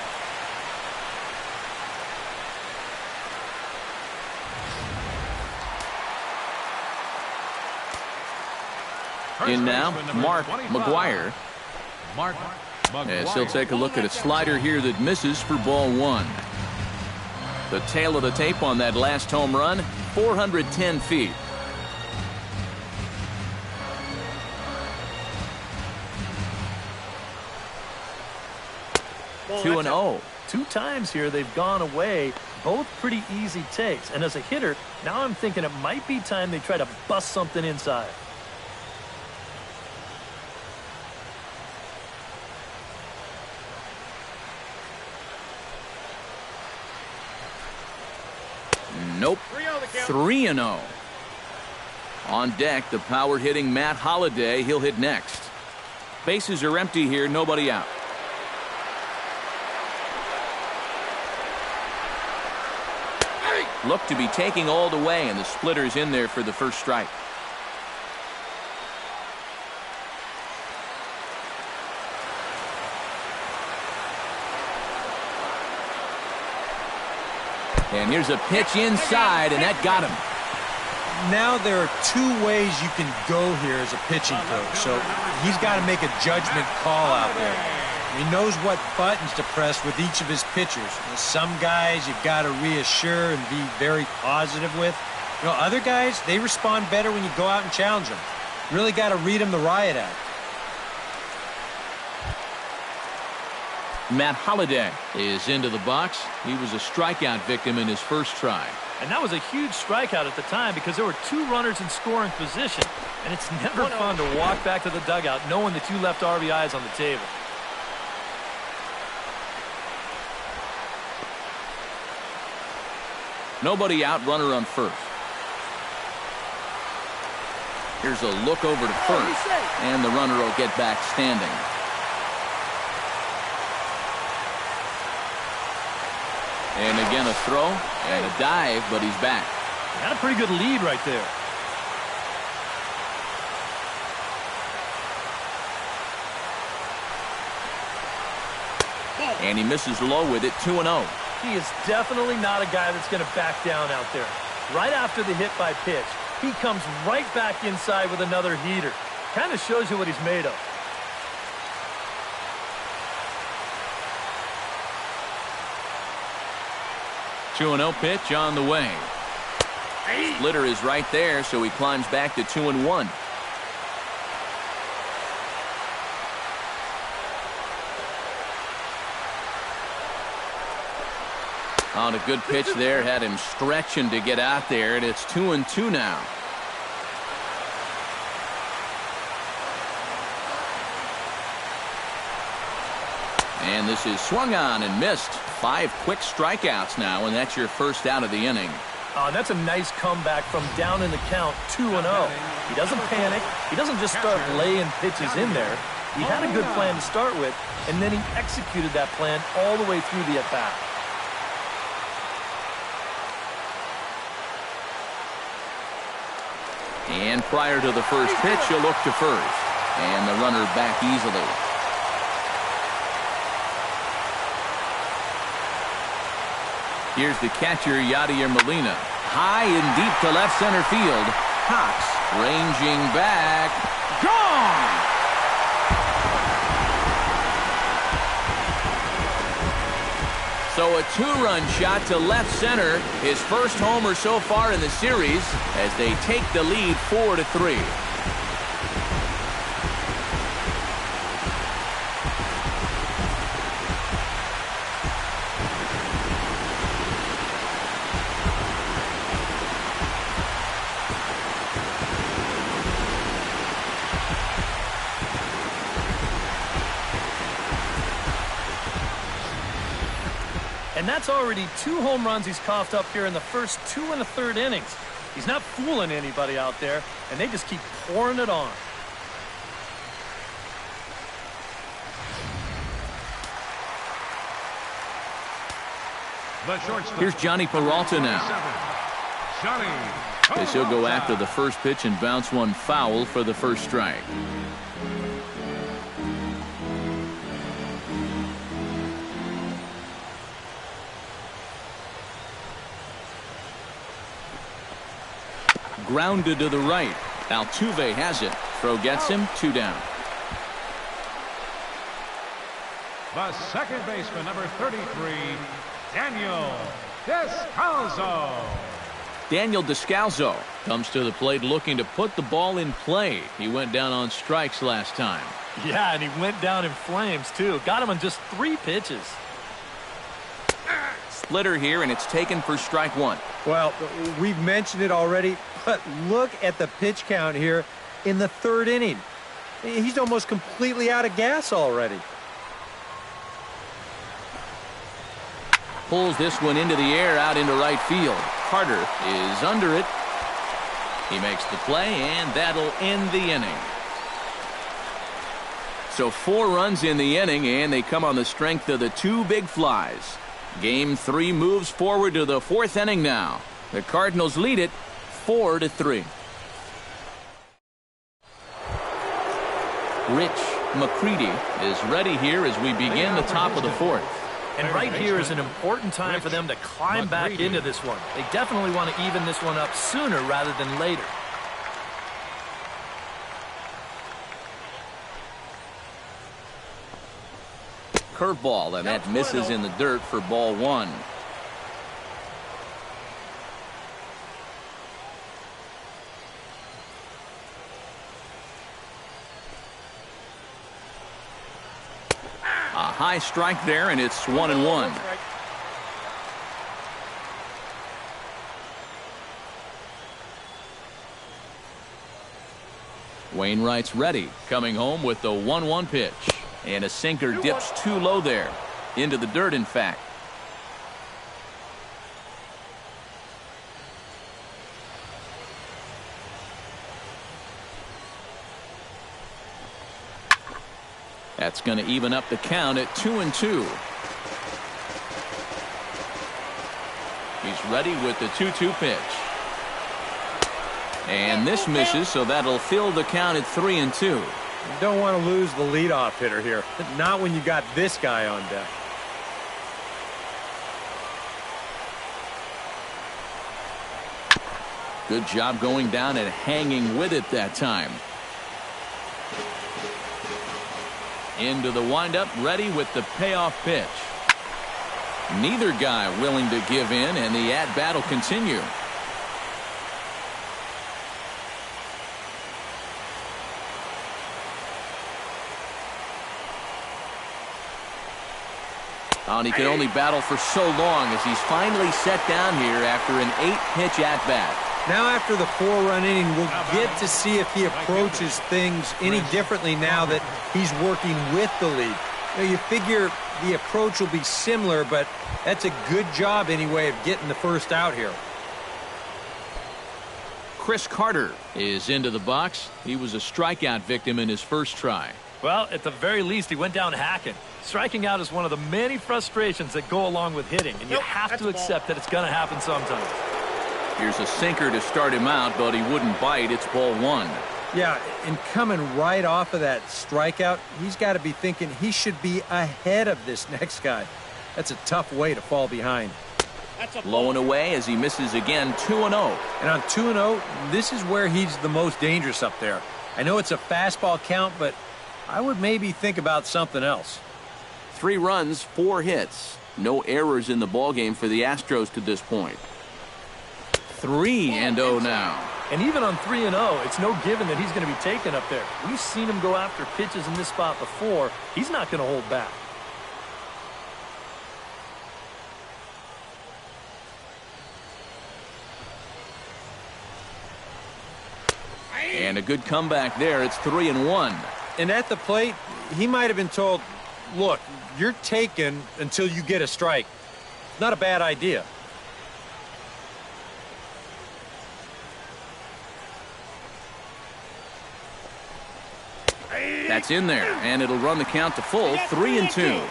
S1: In now, Mark McGuire. As he'll take a look at a slider here that misses for ball one. The tail of the tape on that last home run, 410 feet.
S2: Well,
S1: 2-0.
S2: 2 times here they've gone away, both pretty easy takes. And as a hitter, now I'm thinking it might be time they try to bust something inside.
S1: Nope. 3-0. On deck, the power-hitting Matt Holliday. He'll hit next. Bases are empty here, nobody out. Look to be taking all the way, and the splitter's in there for the first strike. And here's a pitch inside, and that got him.
S6: Now there are 2 ways you can go here as a pitching coach, so he's got to make a judgment call out there. He knows what buttons to press with each of his pitchers. Some guys you've got to reassure and be very positive with. You know, other guys, they respond better when you go out and challenge them. Really got to read them the riot act.
S1: Matt Holliday is into the box. He was a strikeout victim in his first try.
S2: And that was a huge strikeout at the time because there were 2 runners in scoring position. And it's never fun to walk back to the dugout knowing that you left RBIs on the table.
S1: Nobody out, runner on first. Here's a look over to first, and the runner will get back standing. And again a throw and a dive, but he's back.
S2: Got a pretty good lead right there.
S1: And he misses low with it, 2-0.
S2: He is definitely not a guy that's going to back down out there. Right after the hit by pitch, he comes right back inside with another heater. Kind of shows you what he's made of.
S1: Two 2-0 pitch on the way. Splitter is right there, so he climbs back to 2-1. On a good pitch there, had him stretching to get out there, and it's 2-2 now. And this is swung on and missed. 5 quick strikeouts now, and that's your first out of the inning.
S2: And that's a nice comeback from down in the count, 2-0. He doesn't panic. He doesn't just start laying pitches in there. He had a good plan to start with, and then he executed that plan all the way through the at-bat.
S1: And prior to the first pitch, he'll look to first. And the runner back easily. Here's the catcher, Yadier Molina. High and deep to left center field. Cox ranging back. Gone! So a two-run shot to left center. His first homer so far in the series as they take the lead 4-3.
S2: And that's already 2 home runs he's coughed up here in the first 2 1/3 innings. He's not fooling anybody out there, and they just keep pouring it on.
S1: Here's Johnny Peralta now. As he'll go after the first pitch and bounce one foul for the first strike. Grounded to the right. Altuve has it. Throw gets him. 2 down.
S3: The second baseman, number 33, Daniel Descalso.
S1: Daniel Descalso comes to the plate looking to put the ball in play. He went down on strikes last time.
S2: Yeah, and he went down in flames, too. Got him on just 3 pitches.
S1: Splitter here, and it's taken for strike 1.
S7: Well, we've mentioned it already, but look at the pitch count here in the 3rd inning. He's almost completely out of gas already.
S1: Pulls this one into the air out into right field. Carter is under it. He makes the play, and that'll end the inning. So 4 runs in the inning, and they come on the strength of the 2 big flies. Game 3 moves forward to the 4th inning now. The Cardinals lead it 4-3. Rich McCready is ready here as we begin the top of the 4th.
S2: And right here is an important time for them to climb back into this one. They definitely want to even this one up sooner rather than later.
S1: Curveball, and that misses in the dirt for ball 1. A high strike there, and it's 1-1. Wainwright's ready, coming home with the 1-1 pitch. And a sinker dips too low there. Into the dirt, in fact. That's going to even up the count at 2-2. He's ready with the 2-2 pitch. And this misses, so that'll fill the count at 3-2.
S7: You don't want to lose the leadoff hitter here. Not when you got this guy on deck.
S1: Good job going down and hanging with it that time. Into the windup, ready with the payoff pitch. Neither guy willing to give in, and the at-bat will continue. And he can only battle for so long as he's finally set down here after an 8-pitch at-bat.
S7: Now after the 4-run inning, we'll get to see if he approaches things any differently now that he's working with the lead. You figure the approach will be similar, but that's a good job anyway of getting the first out here.
S1: Chris Carter is into the box. He was a strikeout victim in his first try.
S2: Well, at the very least, he went down hacking. Striking out is one of the many frustrations that go along with hitting, and you have to accept that it's going to happen sometimes.
S1: Here's a sinker to start him out, but he wouldn't bite. It's ball one.
S5: Yeah, and coming right off of that strikeout, he's got to be thinking he should be ahead of this next guy. That's a tough way to fall behind.
S1: Low and away as he misses again, 2-0.
S5: And on 2-0, this is where he's the most dangerous up there. I know it's a fastball count, but I would maybe think about something else.
S1: 3 runs, 4 hits. No errors in the ballgame for the Astros to this point. 3-0 now.
S2: And even on 3-0, it's no given that he's going to be taken up there. We've seen him go after pitches in this spot before. He's not going to hold back.
S1: And a good comeback there. It's 3-1.
S5: And at the plate, he might have been told, look, you're taken until you get a strike. Not a bad idea.
S1: That's in there, and it'll run the count to full, 3-2.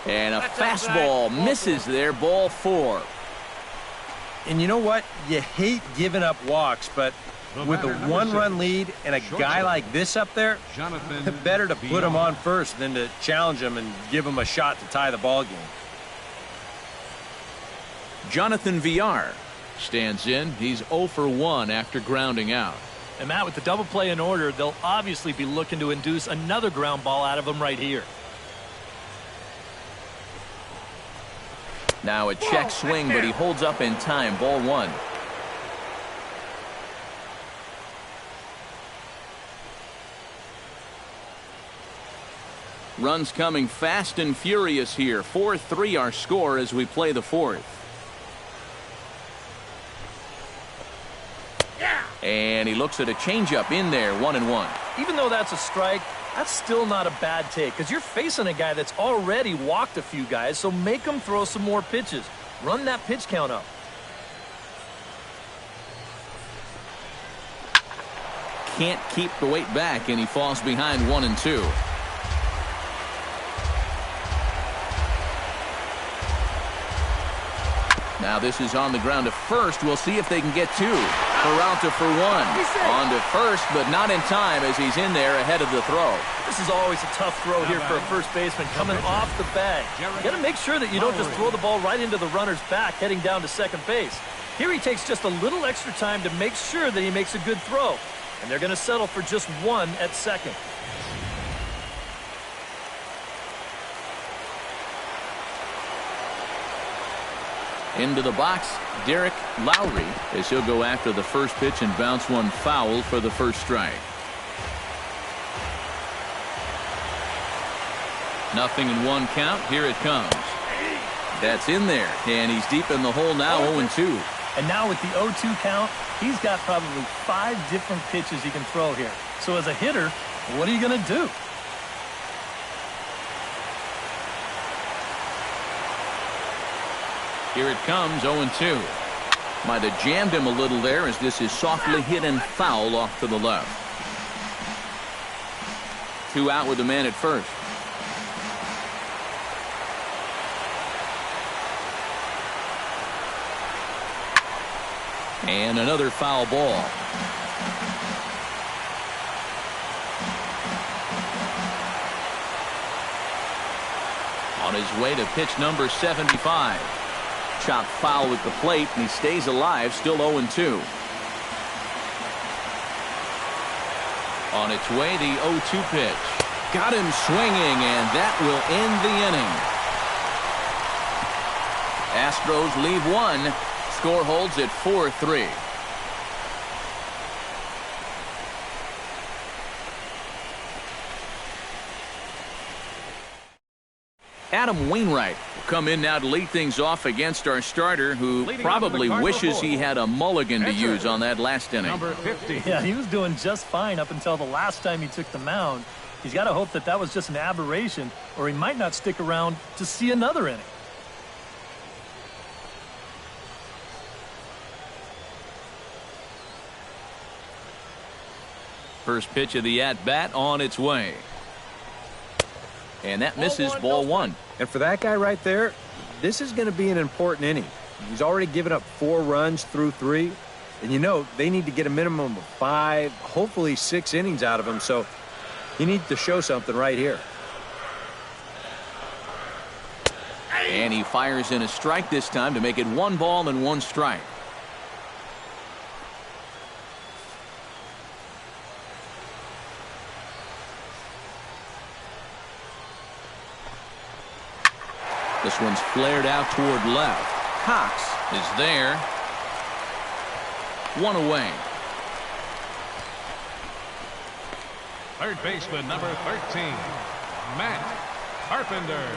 S1: And a fastball misses there, ball 4.
S5: And you know what? You hate giving up walks, but with a 1-run lead and a guy like this up there, better to put him on first than to challenge him and give him a shot to tie the ball game.
S1: Jonathan Villar stands in. He's 0 for 1 after grounding out.
S2: And Matt, with the double play in order, they'll obviously be looking to induce another ground ball out of him right here.
S1: Now a check swing, but he holds up in time. Ball 1. Runs coming fast and furious here. 4-3 our score as we play the 4th. And he looks at a changeup in there, 1-1.
S2: Even though that's a strike, that's still not a bad take because you're facing a guy that's already walked a few guys, so make him throw some more pitches. Run that pitch count up.
S1: Can't keep the weight back, and he falls behind 1-2. Now this is on the ground to first. We'll see if they can get 2. Peralta for 1. On to first, but not in time as he's in there ahead of the throw.
S2: This is always a tough throw here for a first baseman coming off the bag. You got to make sure that you don't just throw the ball right into the runner's back heading down to second base. Here he takes just a little extra time to make sure that he makes a good throw. And they're going to settle for just 1 at second.
S1: Into the box, Derek Lowry, as he'll go after the first pitch and bounce one foul for the first strike. 0-1 count. Here it comes. That's in there, and he's deep in the hole now, 0-2.
S2: And now with the 0-2 count, he's got probably 5 different pitches he can throw here. So as a hitter, what are you going to do?
S1: Here it comes, 0-2. Might have jammed him a little there as this is softly hit and foul off to the left. 2 out with the man at first. And another foul ball. On his way to pitch number 75. Chopped foul at the plate, and he stays alive, still 0-2. On its way, the 0-2 pitch. Got him swinging, and that will end the inning. Astros leave 1. Score holds at 4-3. Adam Wainwright will come in now to lead things off against our starter, who probably wishes he had a mulligan to use on that last inning.
S3: Number 50.
S2: Yeah, he was doing just fine up until the last time he took the mound. He's got to hope that that was just an aberration, or he might not stick around to see another inning.
S1: First pitch of the at-bat on its way. And that misses, ball 1.
S7: And for that guy right there, this is going to be an important inning. He's already given up 4 runs through 3. And you know, they need to get a minimum of 5, hopefully 6 innings out of him. So he needs to show something right here.
S1: And he fires in a strike this time to make it 1 ball and 1 strike. This one's flared out toward left. Cox is there. 1 away.
S3: Third baseman, number 13, Matt Carpenter.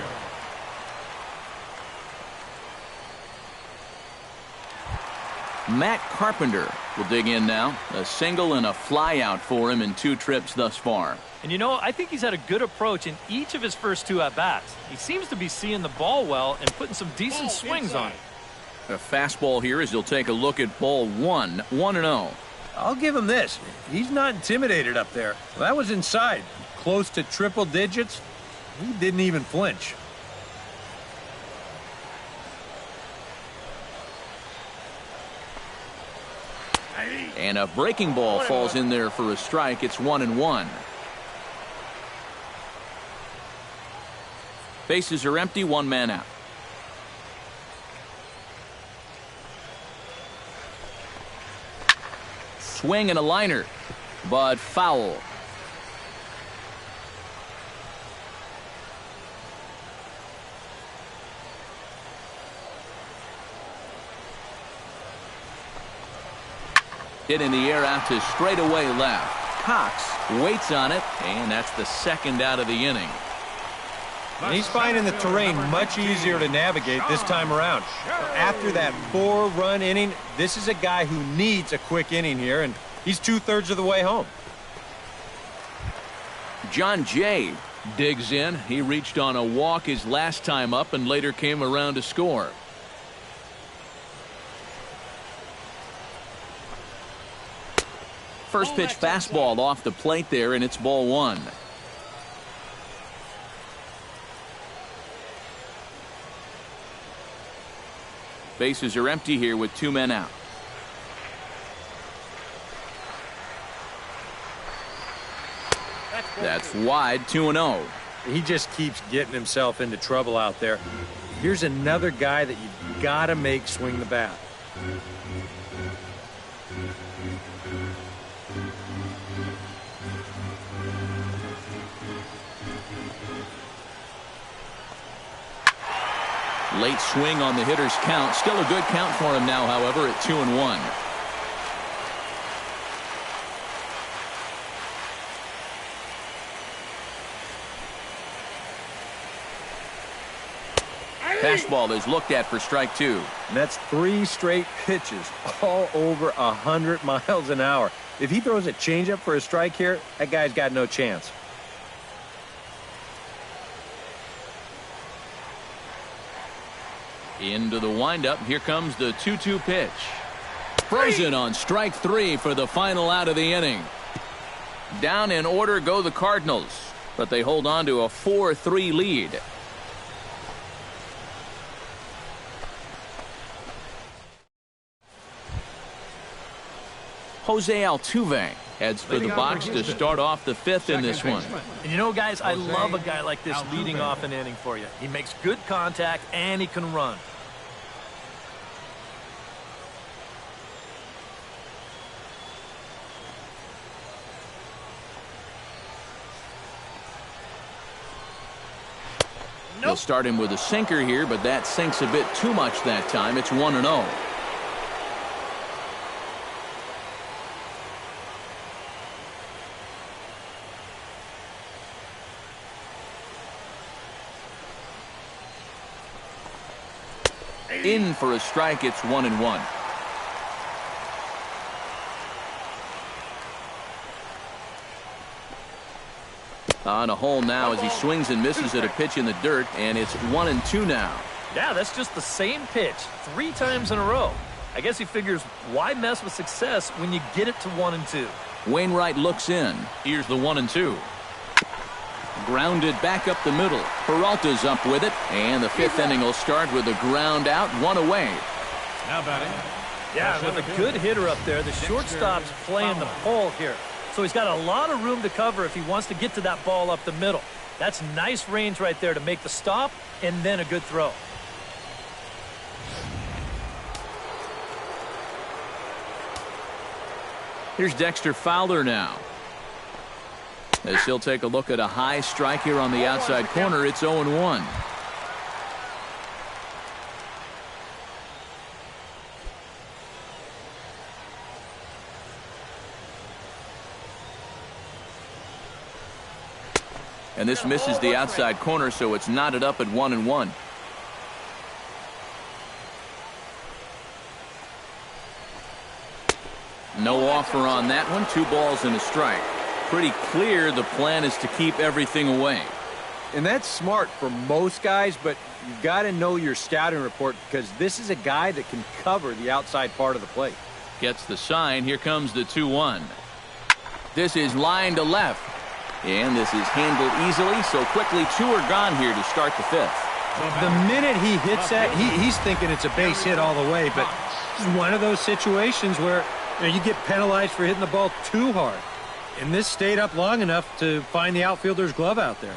S1: Matt Carpenter will dig in now. A single and a fly out for him in 2 trips thus far.
S2: And you know, I think he's had a good approach in each of his first 2 at-bats. He seems to be seeing the ball well and putting some decent swings on it.
S1: A fastball here as he'll take a look at ball 1, 1-0.
S5: I'll give him this. He's not intimidated up there. That was inside. Close to triple digits. He didn't even flinch.
S1: And a breaking ball falls in there for a strike. It's 1-1. Bases are empty, 1 man out. Swing and a liner, but foul. Hit in the air out to straightaway left. Cox waits on it, and that's the 2nd out of the inning.
S7: And he's finding the terrain much easier to navigate this time around. After that 4-run inning, this is a guy who needs a quick inning here, and he's 2/3 of the way home.
S1: John Jay digs in. He reached on a walk his last time up and later came around to score. First pitch fastball off the plate there, and it's ball 1. Bases are empty here with 2 men out. That's wide, 2-0.
S7: He just keeps getting himself into trouble out there. Here's another guy that you've got to make swing the bat.
S1: Late swing on the hitter's count. Still a good count for him now, however, at 2-1. Fastball is looked at for strike 2.
S7: And that's 3 straight pitches, all over 100 miles an hour. If he throws a changeup for a strike here, that guy's got no chance.
S1: Into the windup. Here comes the 2-2 pitch. Frozen on strike 3 for the final out of the inning. Down in order go the Cardinals, but they hold on to a 4-3 lead. Jose Altuve heads for the box to start off the 5th in this one.
S2: And you know, guys, I love a guy like this leading off an inning for you. He makes good contact and he can run.
S1: They'll start him with a sinker here, but that sinks a bit too much that time. It's 1-0. In for a strike. It's 1-1. On a hole now as he swings and misses at a pitch in the dirt, and it's 1-2 now.
S2: Yeah, that's just the same pitch 3 times in a row. I guess he figures, why mess with success when you get it to 1-2?
S1: Wainwright looks in. Here's the 1-2. Grounded back up the middle. Peralta's up with it, and the fifth inning will start with a ground out, one away.
S3: Now batting.
S2: Yeah, with a good hitter up there, the shortstop's playing the pole here. So he's got a lot of room to cover if he wants to get to that ball up the middle. That's nice range right there to make the stop and then a good throw.
S1: Here's Dexter Fowler now. As he'll take a look at a high strike here on the outside corner, it's 0-1. And this misses the outside corner, so it's knotted up at 1-1. No offer on that one. 2 balls and a strike. Pretty clear the plan is to keep everything away.
S7: And that's smart for most guys, but you've got to know your scouting report because this is a guy that can cover the outside part of the plate.
S1: Gets the sign. Here comes the 2-1. This is line to left. And this is handled easily, so quickly 2 are gone here to start the 5th.
S6: The minute he hits that, he's thinking it's a base hit all the way, but this is one of those situations where you get penalized for hitting the ball too hard. And this stayed up long enough to find the outfielder's glove out there.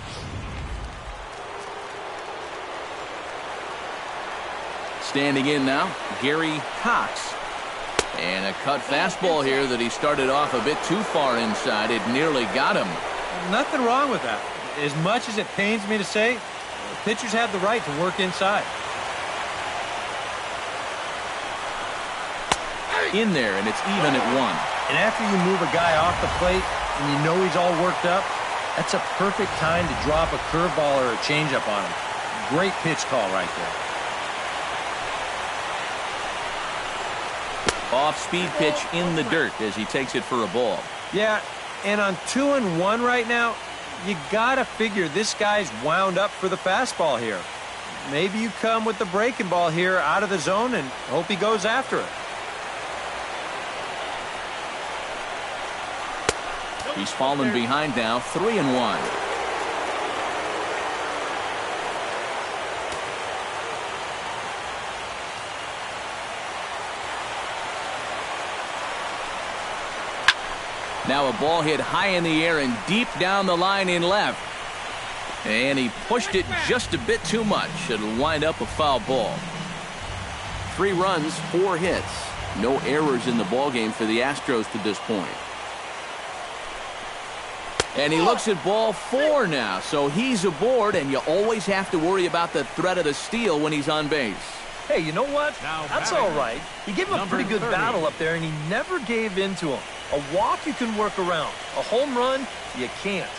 S1: Standing in now, Gary Cox. And a cut fastball here that he started off a bit too far inside. It nearly got him.
S6: Nothing wrong with that. As much as it pains me to say, pitchers have the right to work inside.
S1: In there, and it's even at 1.
S6: And after you move a guy off the plate and you know he's all worked up, that's a perfect time to drop a curveball or a changeup on him. Great pitch call right there.
S1: Off-speed pitch in the dirt as he takes it for a ball.
S7: Yeah, and on 2-1 right now, you got to figure this guy's wound up for the fastball here. Maybe you come with the breaking ball here out of the zone and hope he goes after it.
S1: He's fallen behind now, 3-1. Now a ball hit high in the air and deep down the line in left. And he pushed it just a bit too much. It'll wind up a foul ball. 3 runs, 4 hits. No errors in the ballgame for the Astros to this point. And he looks at ball 4 now, so he's aboard, and you always have to worry about the threat of the steal when he's on base.
S2: Hey, you know what? That's all right. He gave him a pretty good battle up there, and he never gave in to him. A walk you can work around. A home run, you can't.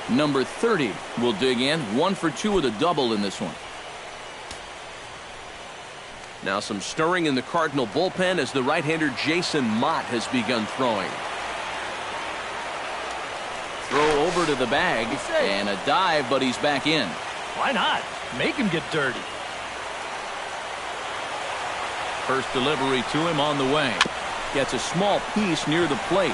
S1: Number 30 will dig in. 1 for 2 with a double in this one. Now some stirring in the Cardinal bullpen as the right-hander Jason Mott has begun throwing. Throw over to the bag and a dive, but he's back in.
S2: Why not? Make him get dirty.
S1: First delivery to him on the way. Gets a small piece near the plate.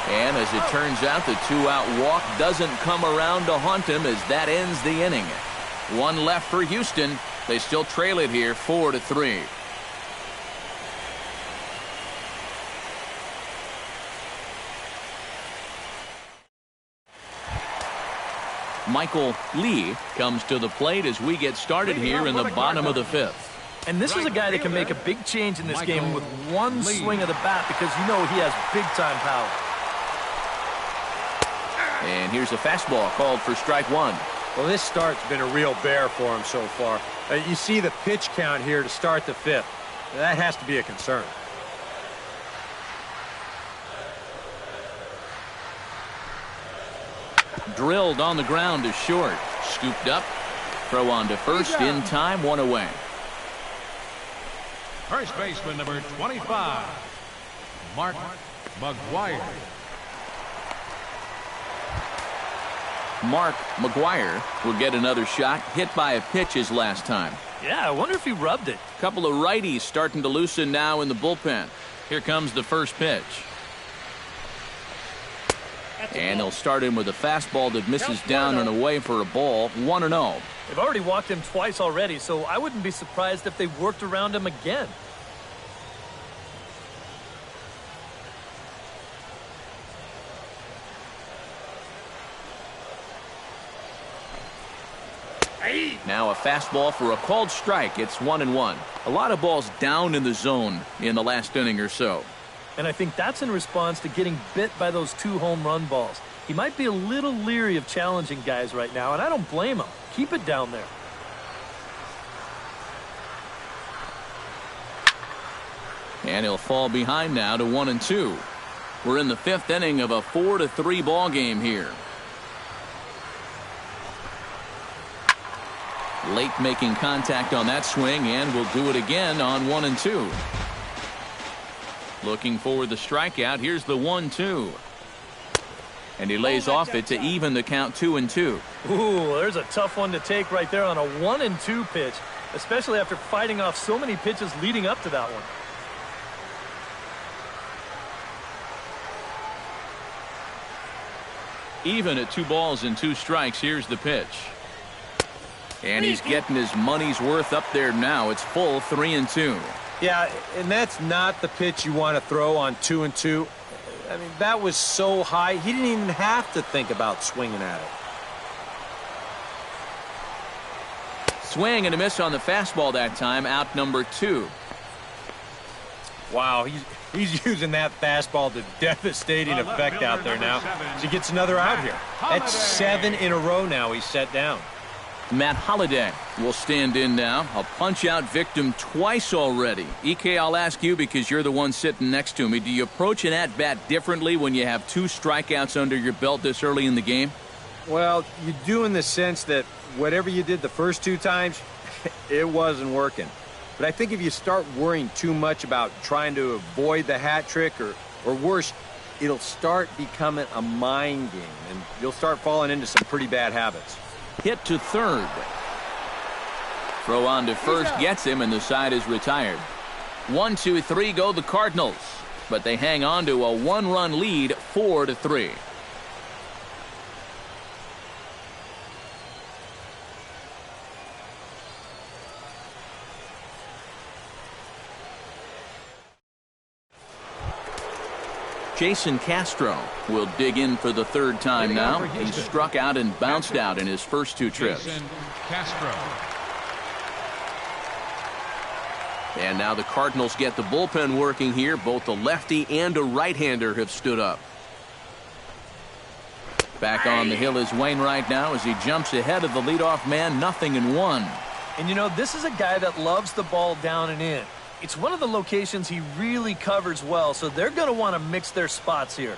S1: And as it turns out, the 2-out walk doesn't come around to haunt him as that ends the inning. 1 left for Houston. They still trail it here 4-3. Michael Lee comes to the plate as we get started here in the bottom of the 5th.
S2: And this is a guy that can make a big change in this game with one swing of the bat because you know he has big-time power.
S1: And here's a fastball called for strike 1.
S6: Well, this start's been a real bear for him so far. You see the pitch count here to start the 5th. That has to be a concern.
S1: Drilled on the ground to short. Scooped up. Throw on to first in time. 1 away.
S3: First baseman number 25, Mark McGwire.
S1: Mark McGwire will get another shot. Hit by a pitch his last time.
S2: Yeah, I wonder if he rubbed it.
S1: Couple of righties starting to loosen now in the bullpen. Here comes the first pitch. And he'll start in with a fastball that misses down and away for a ball, 1-0.
S2: They've already walked him twice already, so I wouldn't be surprised if they worked around him again.
S1: Now a fastball for a called strike. It's 1-1. A lot of balls down in the zone in the last inning or so.
S2: And I think that's in response to getting bit by those 2 home run balls. He might be a little leery of challenging guys right now, and I don't blame him. Keep it down there.
S1: And he'll fall behind now to 1-2. We're in the 5th inning of a 4-3 ball game here. Late making contact on that swing, and will do it again on 1-2. Looking for the strikeout. Here's the 1-2. And he lays off it to even the count 2-2.
S2: Ooh, there's a tough one to take right there on a 1-2 pitch, especially after fighting off so many pitches leading up to that one.
S1: Even at 2 balls and 2 strikes. Here's the pitch. And he's getting his money's worth up there now. It's full 3-2.
S7: Yeah, and that's not the pitch you want to throw on 2-2. I mean, that was so high, he didn't even have to think about swinging at it.
S1: Swing and a miss on the fastball that time. Out number 2.
S7: Wow, he's using that fastball to devastating effect out there now. So he gets another out here. That's 7 in a row now he's set down.
S1: Matt Holliday will stand in now. A punch-out victim twice already. EK, I'll ask you because you're the one sitting next to me. Do you approach an at-bat differently when you have 2 strikeouts under your belt this early in the game?
S7: Well, you do in the sense that whatever you did the first 2 times, it wasn't working. But I think if you start worrying too much about trying to avoid the hat trick or worse, it'll start becoming a mind game, and you'll start falling into some pretty bad habits.
S1: Hit to third. Throw on to first gets him, and the side is retired. 1-2-3 go the Cardinals, but they hang on to a 1-run lead, 4-3. Jason Castro will dig in for the 3rd time now. He struck out and bounced out in his first 2 trips.
S3: Jason Castro.
S1: And now the Cardinals get the bullpen working here. Both a lefty and a right-hander have stood up. Back on the hill is Wainwright now as he jumps ahead of the leadoff man, 0-1.
S2: And you know, this is a guy that loves the ball down and in. It's one of the locations he really covers well, so they're going to want to mix their spots here.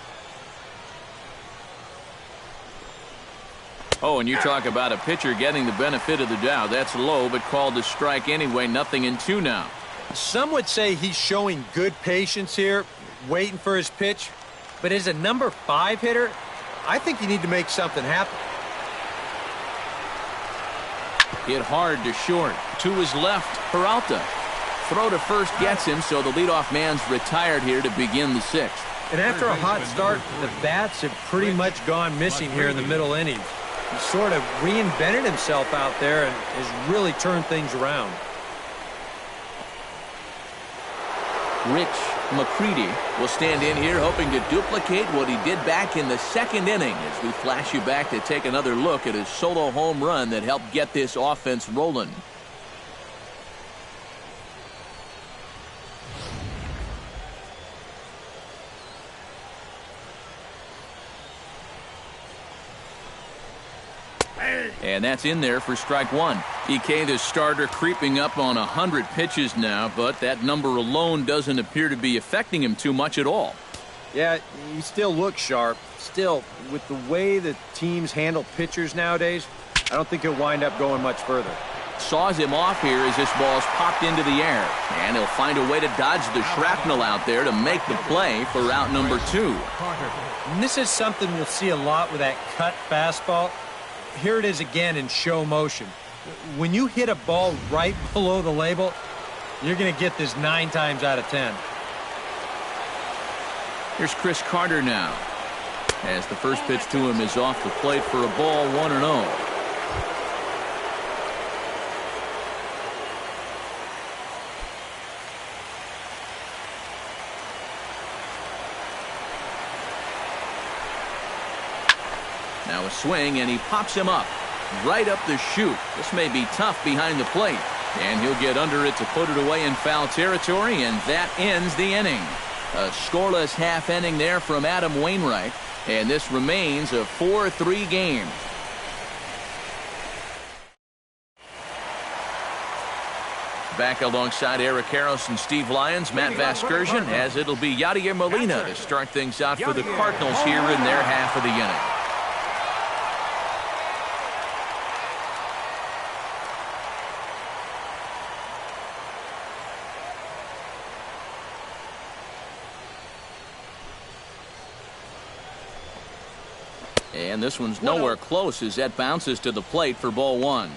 S1: Oh, and you talk about a pitcher getting the benefit of the doubt. That's low, but called a strike anyway. 0-2 now.
S7: Some would say he's showing good patience here, waiting for his pitch. But as a number 5 hitter, I think you need to make something happen.
S1: Hit hard to short. To his left, Peralta. Throw to first gets him, so the leadoff man's retired here to begin the 6th.
S7: And after a hot start, the bats have pretty much gone missing here in the middle innings. He sort of reinvented himself out there and has really turned things around.
S1: Rich McCready will stand in here hoping to duplicate what he did back in the 2nd inning as we flash you back to take another look at his solo home run that helped get this offense rolling. And that's in there for strike 1. EK, the starter, creeping up on 100 pitches now, but that number alone doesn't appear to be affecting him too much at all.
S7: Yeah, he still looks sharp. Still, with the way that teams handle pitchers nowadays, I don't think he'll wind up going much further.
S1: Saws him off here as this ball's popped into the air. And he'll find a way to dodge the shrapnel out there to make the play for out number 2.
S6: And this is something we'll see a lot with that cut fastball. Here it is again in show motion. When you hit a ball right below the label, you're going to get this 9 times out of 10.
S1: Here's Chris Carter now. as the first pitch to him is off the plate for a ball, 1-0. Now a swing, and he pops him up right up the chute. This may be tough behind the plate, and he'll get under it to put it away in foul territory, and that ends the inning. A scoreless half inning there from Adam Wainwright, and this remains a 4-3 game. Back alongside Eric Harris and Steve Lyons, Matt Vasgersian, as it'll be Yadier Molina to start things out for the Cardinals here in their half of the inning. And this one's nowhere close as that bounces to the plate for ball 1.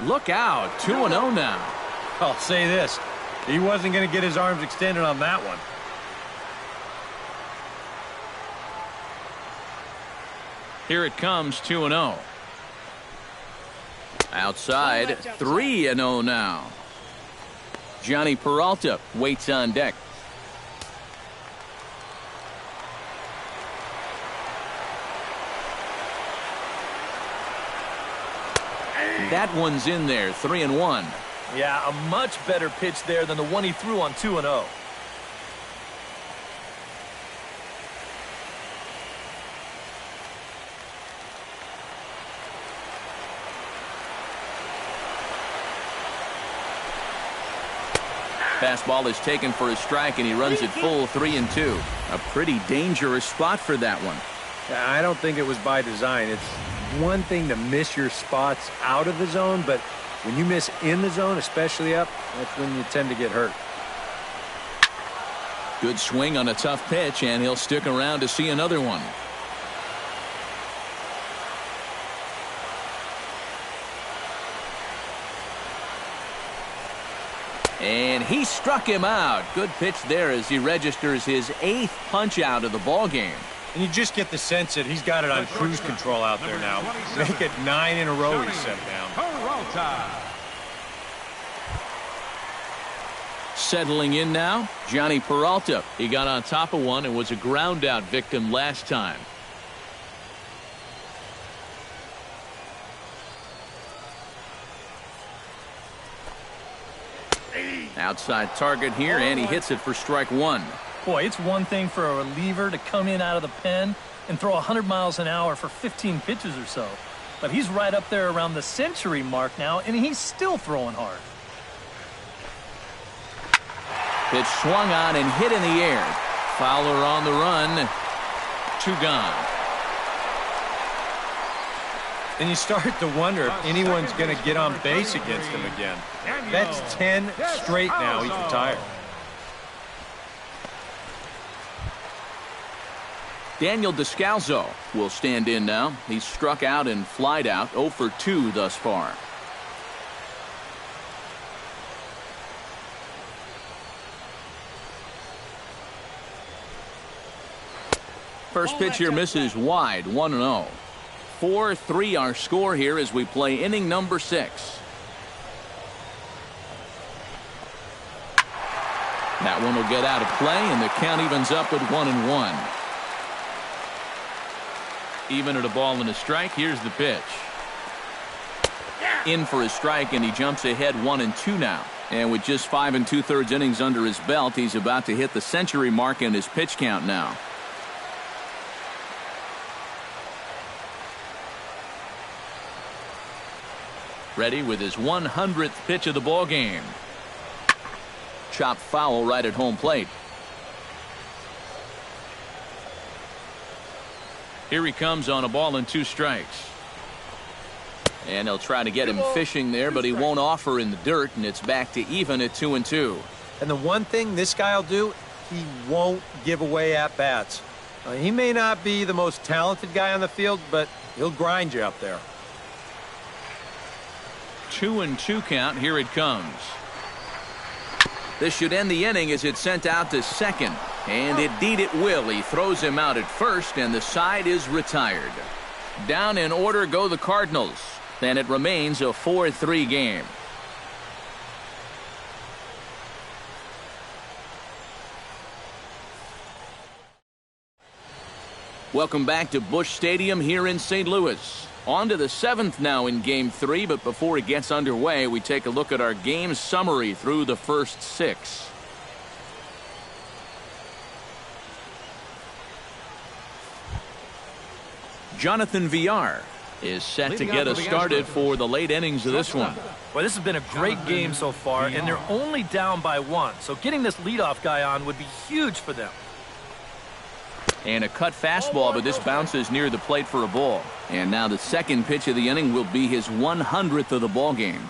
S1: Look out, 2-0 now.
S6: I'll say this, he wasn't going to get his arms extended on that one.
S1: Here it comes, 2-0. Outside, 3-0 now. Johnny Peralta waits on deck. That one's in there, 3-1.
S2: Yeah, a much better pitch there than the one he threw on 2-0.
S1: Fastball is taken for a strike, and he runs it full, 3-2. A pretty dangerous spot for that one.
S7: I don't think it was by design. It's one thing to miss your spots out of the zone, but when you miss in the zone, especially up, that's when you tend to get hurt.
S1: Good swing on a tough pitch, and he'll stick around to see another one. And he struck him out. Good pitch there as he registers his 8th punch out of the ball game.
S6: And you just get the sense that he's got it on cruise control out there now. Make it 9 in a row he's set down.
S1: Settling in now, Johnny Peralta. He got on top of one and was a ground out victim last time. Outside target here, and he hits it for strike 1.
S2: Boy, it's one thing for a reliever to come in out of the pen and throw 100 miles an hour for 15 pitches or so. But he's right up there around the century mark now, and he's still throwing hard.
S1: Pitch swung on and hit in the air. Fowler on the run. 2 gone.
S6: And you start to wonder if anyone's going to get on base against him again. That's 10 straight now he's retired.
S1: Daniel Descalzo will stand in now. He's struck out and flied out, 0 for 2 thus far. First pitch here misses wide, 1-0. 4-3 our score here as we play inning number 6. That one will get out of play, and the count evens up with 1-1. Even at a ball and a strike. Here's the pitch. In for a strike, and he jumps ahead 1-2 now. And with just 5 2/3 innings under his belt, he's about to hit the century mark in his pitch count now. Ready with his 100th pitch of the ball game. Chopped foul right at home plate. Here he comes on a ball and 2 strikes. And they'll try to get him fishing there, but he won't offer in the dirt, and it's back to even at 2-2.
S6: And the one thing this guy will do, he won't give away at-bats. He may not be the most talented guy on the field, but he'll grind you up there.
S1: 2-2 count. Here it comes. This should end the inning as it's sent out to second. And indeed it will. He throws him out at first, and the side is retired. Down in order go the Cardinals. And it remains a 4-3 game. Welcome back to Busch Stadium here in St. Louis. On to the 7th now in Game 3, but before it gets underway, we take a look at our game summary through the first 6. Jonathan Villar is set to get us started for the late innings of this one.
S2: Well, this has been a great game so far, and they're only down by 1. So getting this leadoff guy on would be huge for them.
S1: And a cut fastball, but this bounces near the plate for a ball. And now the second pitch of the inning will be his 100th of the ball game.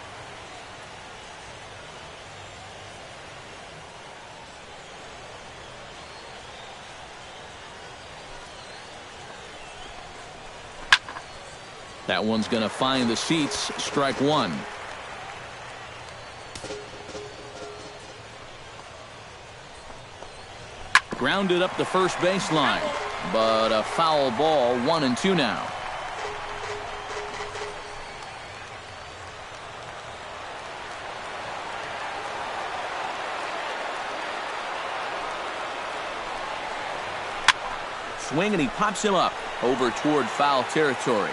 S1: That one's going to find the seats. Strike one. Grounded up the first baseline, but a foul ball. 1-2 now. Swing, and he pops him up over toward foul territory.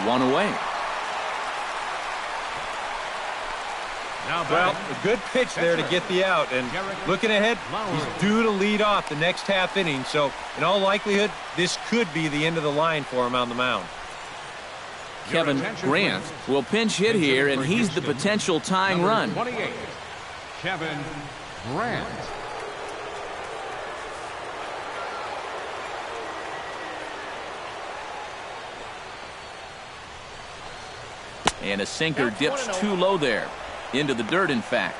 S1: 1 away.
S7: Well, a good pitch there to get the out, and looking ahead, he's due to lead off the next half inning, so in all likelihood, this could be the end of the line for him on the mound.
S1: Kevin Grant will pinch hit here, and he's the potential tying run.
S3: 28, Kevin Grant.
S1: And a sinker dips too low there. Into the dirt, in fact.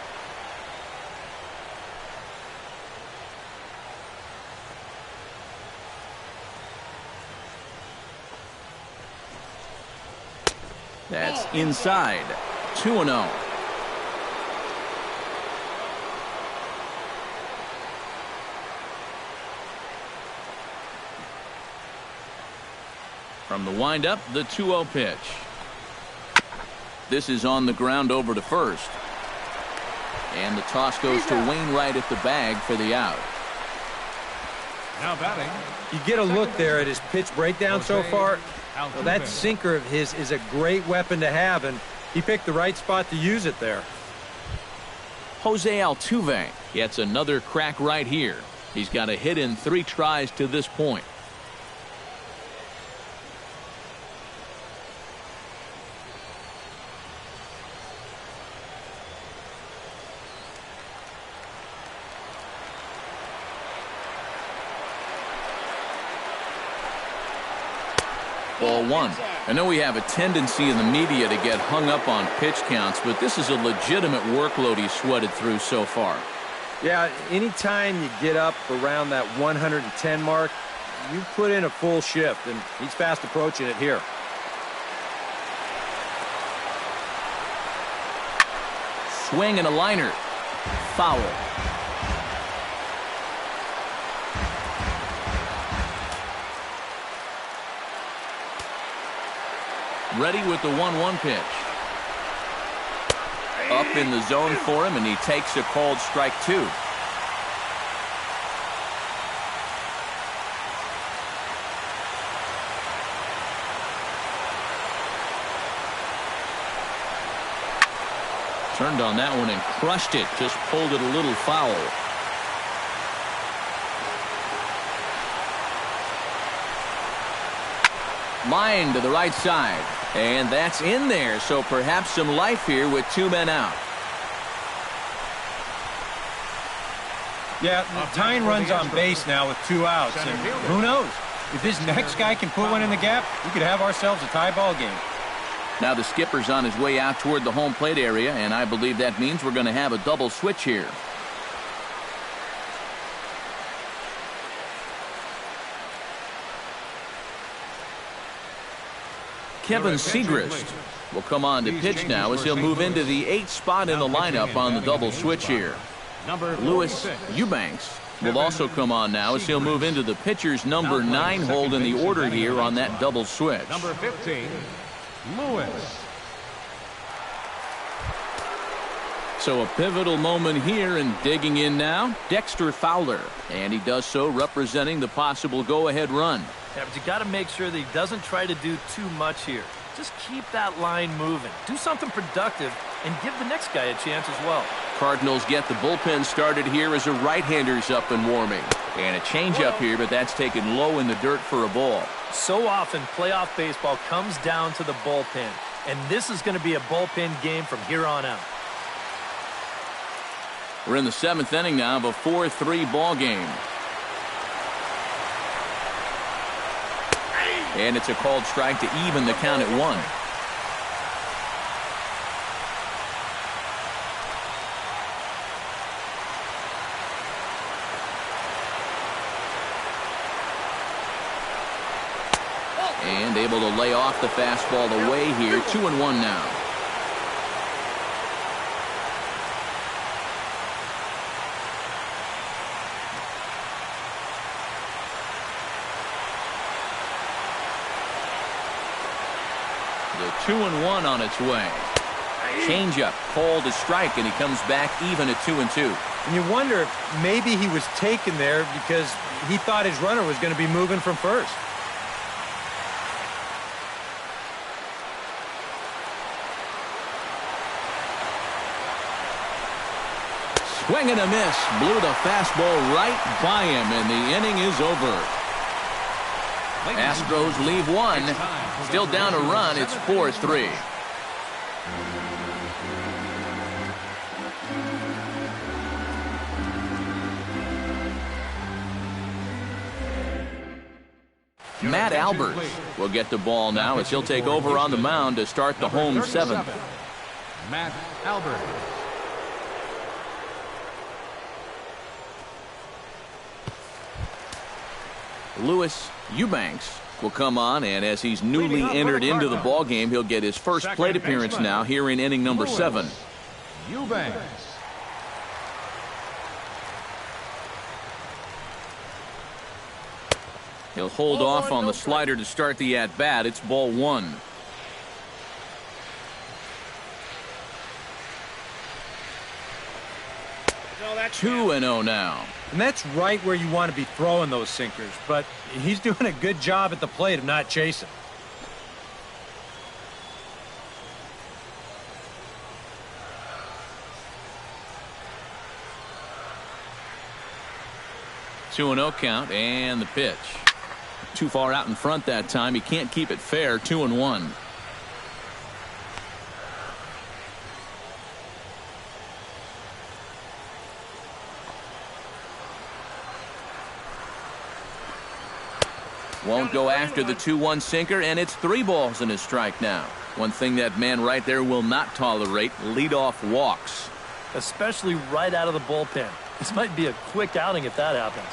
S1: That's inside. 2-0. From the windup, the 2-0 pitch. This is on the ground over to first. And the toss goes to Wainwright at the bag for the out.
S3: Now batting.
S7: You get a look there at his pitch breakdown so far. Well, that sinker of his is a great weapon to have, and he picked the right spot to use it there.
S1: Jose Altuve gets another crack right here. He's got a hit in 3 tries to this point. Ball 1. I know we have a tendency in the media to get hung up on pitch counts, but this is a legitimate workload he's sweated through so far.
S7: Yeah, anytime you get up around that 110 mark, you put in a full shift, and he's fast approaching it here.
S1: Swing and a liner. Foul. Ready with the 1-1 pitch. Up in the zone for him, and he takes a called strike 2. Turned on that one and crushed it. Just pulled it a little foul. Line to the right side. And that's in there, so perhaps some life here with 2 men out.
S6: Yeah, tying runs on base now with 2 outs, and who knows? If this next guy can put one in the gap, we could have ourselves a tie ball game.
S1: Now the skipper's on his way out toward the home plate area, and I believe that means we're going to have a double switch here. Kevin Segrist will come on to pitch now as he'll move into the 8th spot in the lineup on the double switch here. Louis Eubanks will also come on now as he'll move into the pitcher's number 9 hold in the order here on that double switch.
S3: Number 15, Lewis.
S1: So a pivotal moment here, and digging in now, Dexter Fowler. And he does so representing the possible go-ahead run.
S2: Yeah, but you got to make sure that he doesn't try to do too much here. Just keep that line moving. Do something productive and give the next guy a chance as well.
S1: Cardinals get the bullpen started here as a right-hander's up and warming. And a changeup here, but that's taken low in the dirt for a ball.
S2: So often, playoff baseball comes down to the bullpen. And this is going to be a bullpen game from here on out.
S1: We're in the 7th inning now of a 4-3 ball game. And it's a called strike to even the count at 1. And able to lay off the fastball away here. 2-1 now. The 2-1 on its way. Changeup called a strike, and he comes back even at 2-2.
S7: And you wonder if maybe he was taken there because he thought his runner was going to be moving from first.
S1: Swing and a miss. Blew the fastball right by him, and the inning is over. Astros leave 1. Still down a run. It's 4-3. Matt Albers will get the ball now as he'll take over on the mound to start the home 7th.
S3: Matt Albert.
S1: Louis Eubanks will come on, and as he's newly entered into the ball game, he'll get his first plate appearance now here in inning number 7.
S3: Eubanks.
S1: He'll hold off on the slider to start the at-bat. It's ball 1. Two and 0 now.
S6: And that's right where you want to be throwing those sinkers, but he's doing a good job at the plate of not chasing.
S1: Two and 0 count, and the pitch. Too far out in front that time. He can't keep it fair. 2-1. Won't go after the 2-1 sinker, and it's 3 balls and a strike now. One thing that man right there will not tolerate: leadoff walks.
S2: Especially right out of the bullpen. This might be a quick outing if that happens.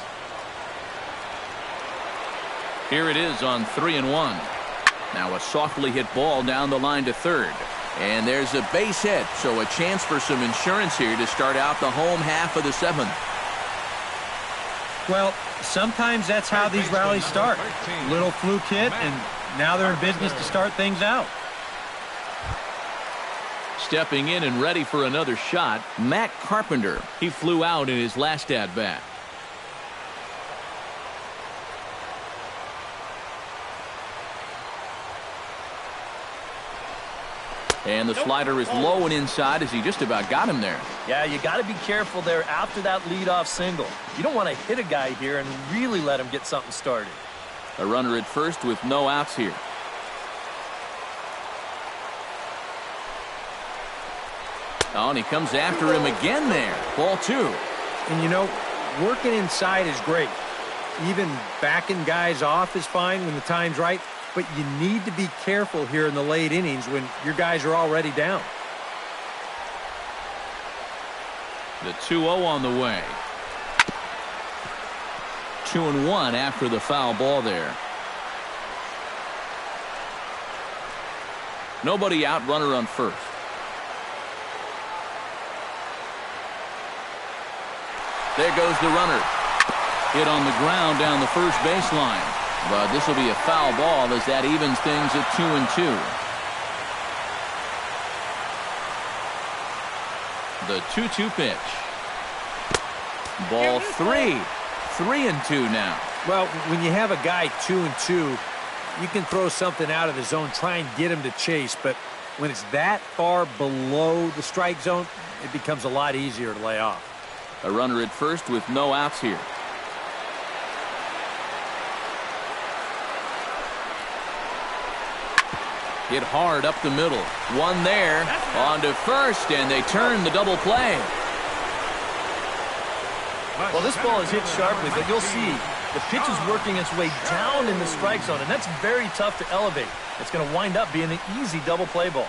S1: Here it is on 3-1. Now a softly hit ball down the line to third. And there's a base hit, so a chance for some insurance here to start out the home half of the 7th.
S6: Well, sometimes that's how these rallies start. Little fluke hit, and now they're in business to start things out.
S1: Stepping in and ready for another shot, Matt Carpenter. He flew out in his last at-bat. And the slider is low and inside as he just about got him there.
S2: Yeah, you got to be careful there after that leadoff single. You don't want to hit a guy here and really let him get something started.
S1: A runner at first with no outs here. Oh, and he comes after him again there. Ball 2.
S5: And, you know, working inside is great. Even backing guys off is fine when the time's right. But you need to be careful here in the late innings when your guys are already down.
S1: The 2-0 on the way. 2-1 after the foul ball there. Nobody out, runner on first. There goes the runner. Hit on the ground down the first baseline. But this will be a foul ball as that evens things at 2-2. The 2-2 pitch. Ball 3. 3-2 now.
S5: Well, when you have a guy 2-2, you can throw something out of the zone, try and get him to chase. But when it's that far below the strike zone, it becomes a lot easier to lay off.
S1: A runner at first with no outs here. Hit hard up the middle. One there. On to first, and they turn the double play.
S2: Well, this ball is hit sharply, but you'll see the pitch is working its way down in the strike zone, and that's very tough to elevate. It's going to wind up being an easy double play ball.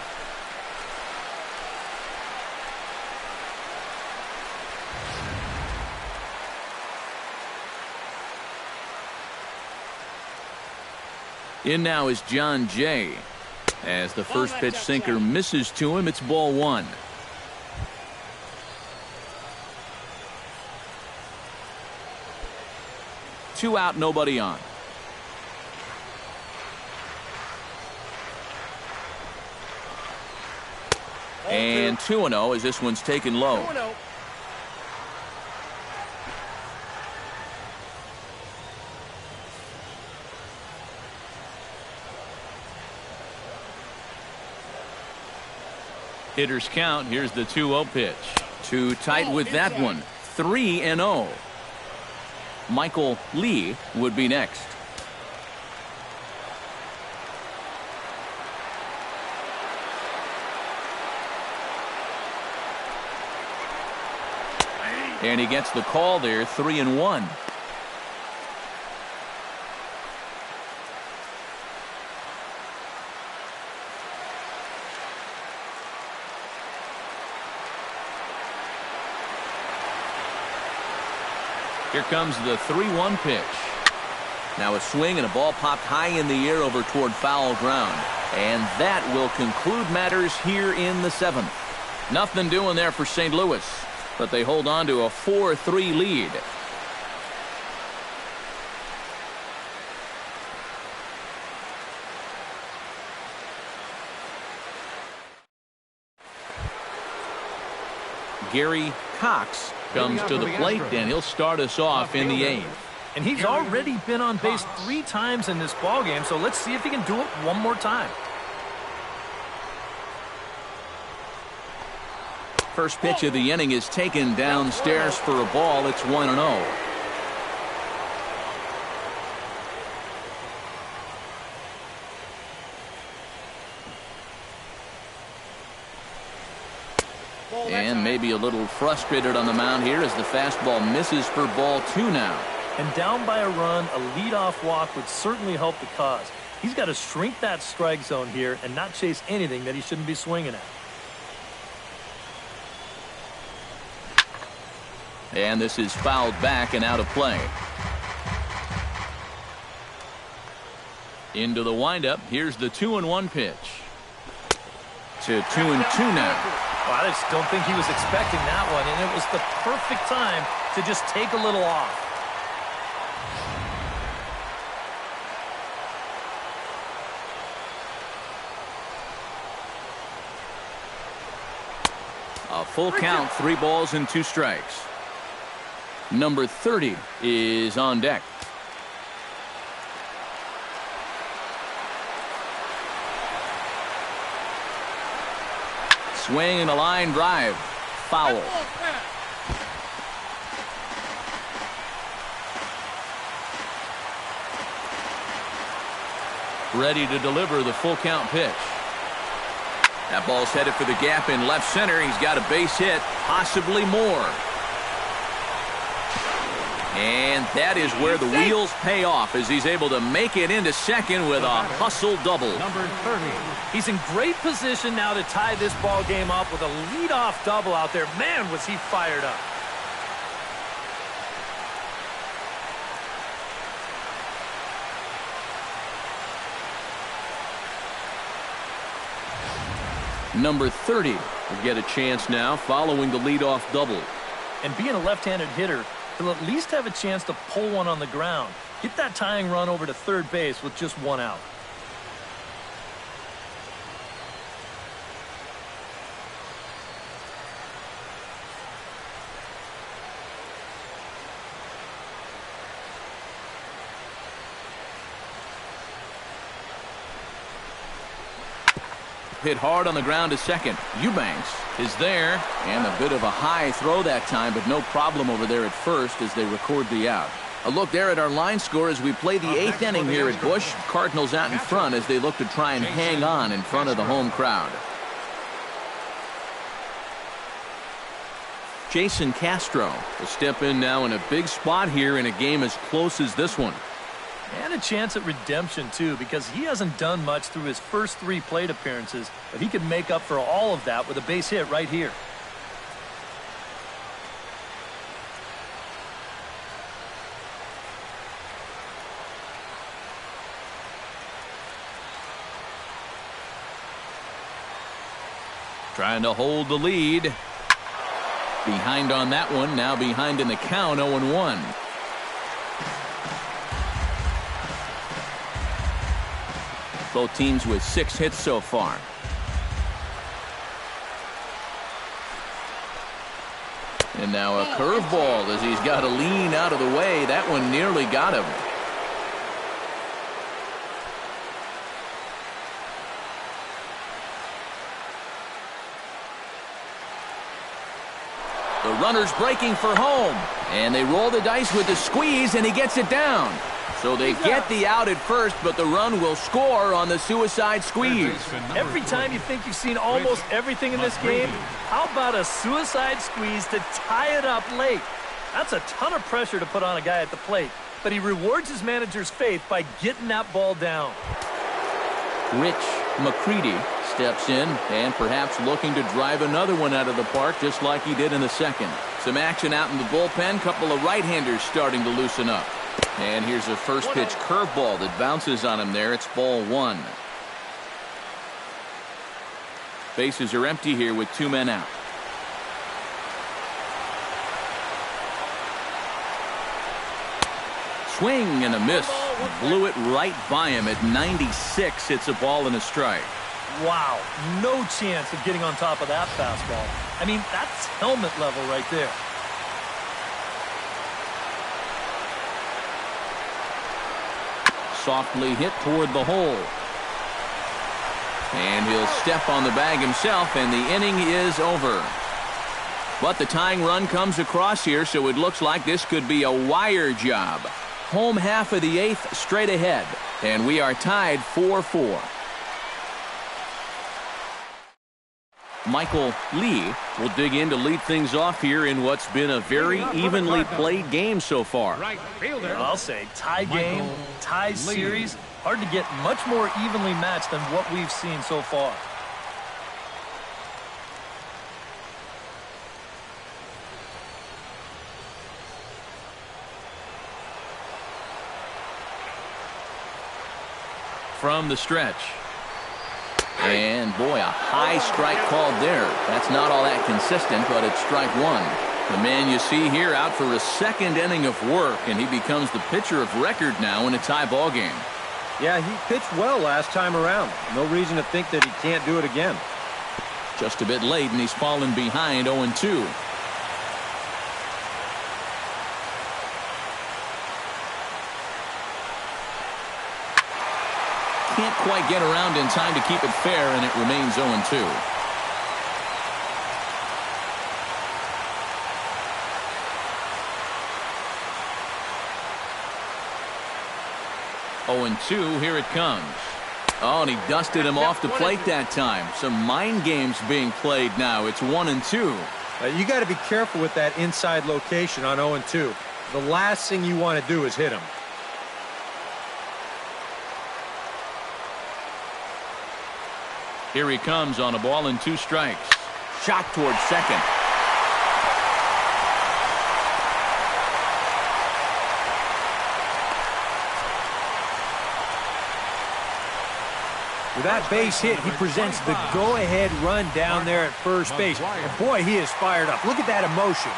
S1: In now is John Jay. As the first pitch sinker misses to him, it's ball 1. Two out, nobody on. And 2-0 as this one's taken low.
S2: 2-0.
S1: Hitters count. Here's the 2-0 pitch. Too tight with that one. 3-0. Michael Lee would be next. And he gets the call there. 3-1. Here comes the 3-1 pitch. Now a swing and a ball popped high in the air over toward foul ground. And that will conclude matters here in the 7th. Nothing doing there for St. Louis, but they hold on to a 4-3 lead. Gary Cox comes to the plate, and he'll start us off in the 8th.
S2: And he's already been on base 3 times in this ballgame, so let's see if he can do it one more time.
S1: First pitch of the inning is taken downstairs for a ball. It's 1-0. And maybe a little frustrated on the mound here as the fastball misses for ball 2 now.
S2: And down by a run, a leadoff walk would certainly help the cause. He's got to shrink that strike zone here and not chase anything that he shouldn't be swinging at.
S1: And this is fouled back and out of play. Into the windup. Here's the 2-1 pitch. To 2-2 now.
S2: Well, I just don't think he was expecting that one, and it was the perfect time to just take a little off.
S1: A full count, 3 balls and 2 strikes. Number 30 is on deck. Swing and a line drive. Foul. Ready to deliver the full count pitch. That ball's headed for the gap in left center. He's got a base hit, possibly more. And that is where the wheels pay off as he's able to make it into second with a hustle double.
S3: Number 30.
S2: He's in great position now to tie this ball game up with a leadoff double out there. Man, was he fired up.
S1: Number 30 will get a chance now following the leadoff double.
S2: And being a left-handed hitter, he'll at least have a chance to pull one on the ground. Get that tying run over to third base with just one out.
S1: Hit hard on the ground to second. Eubanks is there, and a bit of a high throw that time, but no problem over there at first as they record the out. A look there at our line score as we play the 8th inning here at Busch. Cardinals out in front as they look to try and hang on in front of the home crowd. Jason Castro will step in now in a big spot here in a game as close as this one.
S2: And a chance at redemption, too, because he hasn't done much through his first 3 plate appearances, but he can make up for all of that with a base hit right here.
S1: Trying to hold the lead. Behind on that one, now behind in the count, 0-1. Both teams with 6 hits so far. And now a curveball as he's got to lean out of the way. That one nearly got him. The runner's breaking for home. And they roll the dice with the squeeze, and he gets it down. So they get the out at first, but the run will score on the suicide squeeze.
S2: Every time you think you've seen almost everything in this game, how about a suicide squeeze to tie it up late? That's a ton of pressure to put on a guy at the plate, but he rewards his manager's faith by getting that ball down.
S1: Rich McCready steps in and perhaps looking to drive another one out of the park just like he did in the second. Some action out in the bullpen, couple of right-handers starting to loosen up. And here's a first pitch curveball that bounces on him there. It's ball 1. Bases are empty here with 2 men out. Swing and a miss. Blew it right by him at 96. It's a ball and a strike.
S2: Wow, no chance of getting on top of that fastball. I mean, that's helmet level right there.
S1: Softly hit toward the hole. And he'll step on the bag himself, and the inning is over. But the tying run comes across here, so it looks like this could be a wire job. Home half of the 8th straight ahead, and we are tied 4-4. Michael Lee will dig in to lead things off here in what's been a very evenly played game so far.
S2: I'll say tie game, tie series. Hard to get much more evenly matched than what we've seen so far.
S1: From the stretch. And boy, a high strike called there. That's not all that consistent, but it's strike 1. The man you see here out for a second inning of work, and he becomes the pitcher of record now in a tie ball game.
S7: Yeah, he pitched well last time around. No reason to think that he can't do it again.
S1: Just a bit late, and he's fallen behind 0-2. Can't quite get around in time to keep it fair, and it remains 0-2. Here it comes. Oh, and he dusted him off the plate that time. Some mind games being played now. It's 1-2.
S7: You got to be careful with that inside location on 0-2. The last thing you want to do is hit him.
S1: Here he comes on a ball and 2 strikes. Shot towards second.
S5: With that base hit, he presents the go-ahead run down there at first base. And boy, he is fired up. Look at that emotion.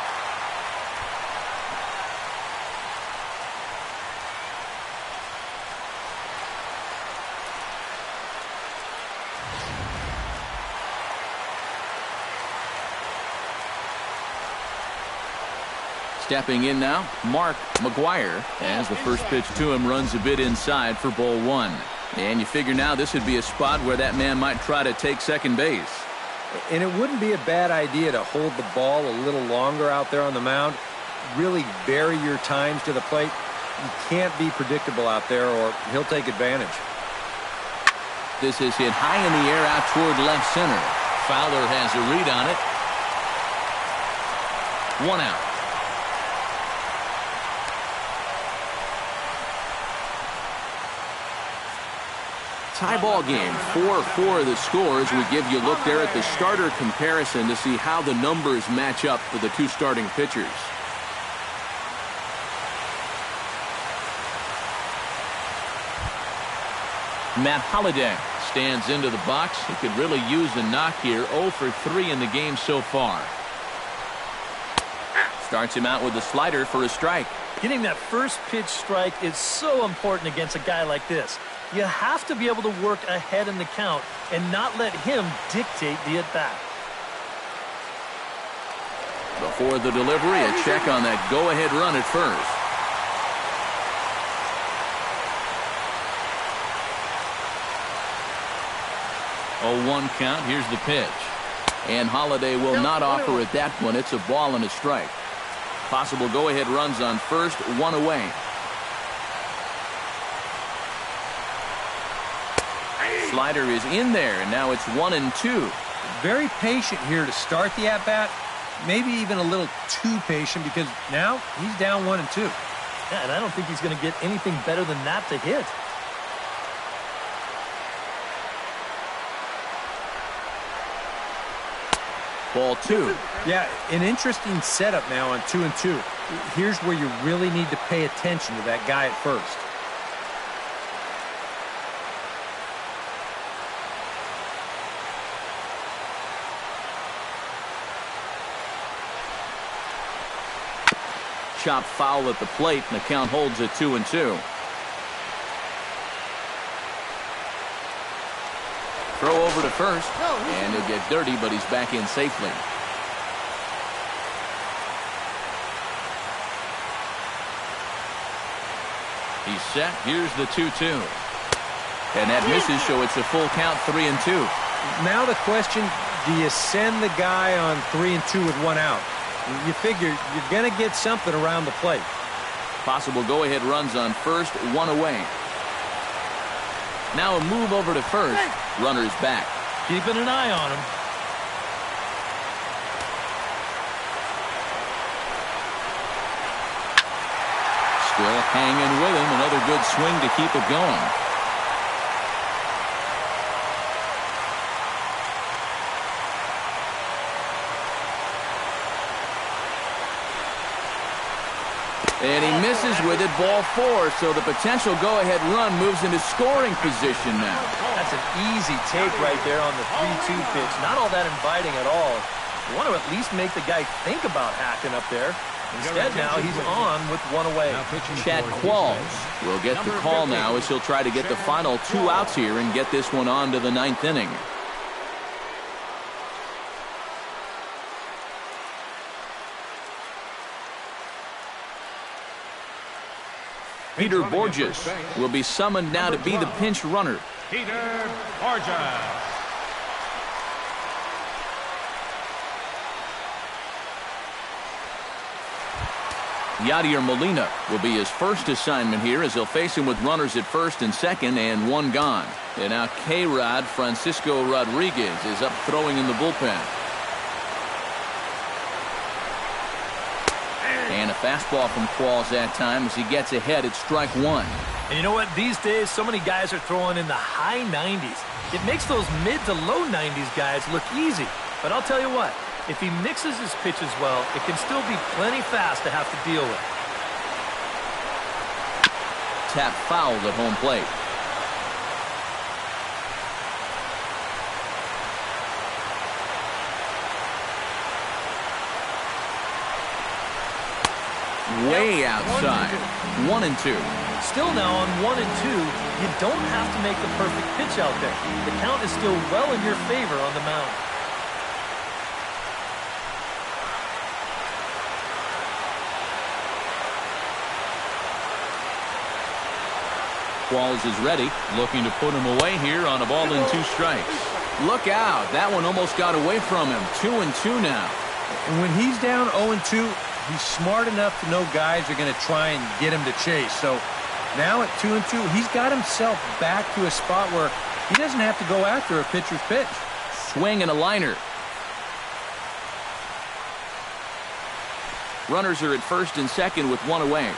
S1: Stepping in now, Mark McGuire, as the first pitch to him runs a bit inside for ball one. And you figure now this would be a spot where that man might try to take second base.
S7: And it wouldn't be a bad idea to hold the ball a little longer out there on the mound. Really vary your times to the plate. You can't be predictable out there or he'll take advantage.
S1: This is hit high in the air out toward left center. Fowler has a read on it. 1 out. Tie ball game, 4-4 the score as we give you a look there at the starter comparison to see how the numbers match up for the two starting pitchers. Matt Holliday stands into the box. He could really use a knock here. 0 for 3 in the game so far. Starts him out with a slider for a strike.
S2: Getting that first pitch strike is so important against a guy like this. You have to be able to work ahead in the count and not let him dictate the at-bat.
S1: Before the delivery, a check on that go-ahead run at first. Oh, 1 count. Here's the pitch. And Holliday will not offer at that one. It's a ball and a strike. Possible go-ahead runs on first, 1 away. Slider is in there, and now it's 1-2.
S6: Very patient here to start the at-bat. Maybe even a little too patient because now he's down 1-2.
S2: Yeah, and I don't think he's going to get anything better than that to hit.
S1: Ball 2.
S5: Yeah, an interesting setup now on 2-2. Here's where you really need to pay attention to that guy at first.
S1: Chop foul at the plate, and the count holds at 2-2. Throw over to first, and he'll get dirty, but he's back in safely. He's set. Here's the 2-2. And that misses, so it's a full count, 3-2.
S5: Now the question, do you send the guy on 3-2 with 1 out? You figure you're going to get something around the plate.
S1: Possible go-ahead runs on first, 1 away. Now a move over to first. Runner's back.
S2: Keeping an eye on him.
S1: Still hanging with him. Another good swing to keep it going. And he misses with it, ball 4. So the potential go-ahead run moves into scoring position now.
S2: That's an easy take right there on the 3-2 pitch. Not all that inviting at all. You want to at least make the guy think about hacking up there. Instead, now he's on with 1 away.
S1: Chad Qualls will get the call now as he'll try to get the final 2 outs here and get this one on to the 9th inning. Peter Borges will be summoned now to be the pinch runner.
S3: Peter Borges.
S1: Yadier Molina will be his first assignment here as he'll face him with runners at first and second and 1 gone. And now K-Rod Francisco Rodriguez is up throwing in the bullpen. And a fastball from Qualls that time as he gets ahead at strike 1.
S2: And you know what? These days, so many guys are throwing in the high 90s. It makes those mid to low 90s guys look easy. But I'll tell you what, if he mixes his pitches well, it can still be plenty fast to have to deal with.
S1: Tap fouled at home plate. way outside. 1-2.
S2: Still now on 1-2, you don't have to make the perfect pitch out there. The count is still well in your favor on the mound.
S1: Qualls is ready, looking to put him away here on a ball and 2 strikes. Look out. That one almost got away from him. 2-2 now.
S7: And when he's down 0-2, he's smart enough to know guys are going to try and get him to chase. So now at 2-2, he's got himself back to a spot where he doesn't have to go after a pitcher's pitch.
S1: Swing and a liner. Runners are at first and second with 1 away.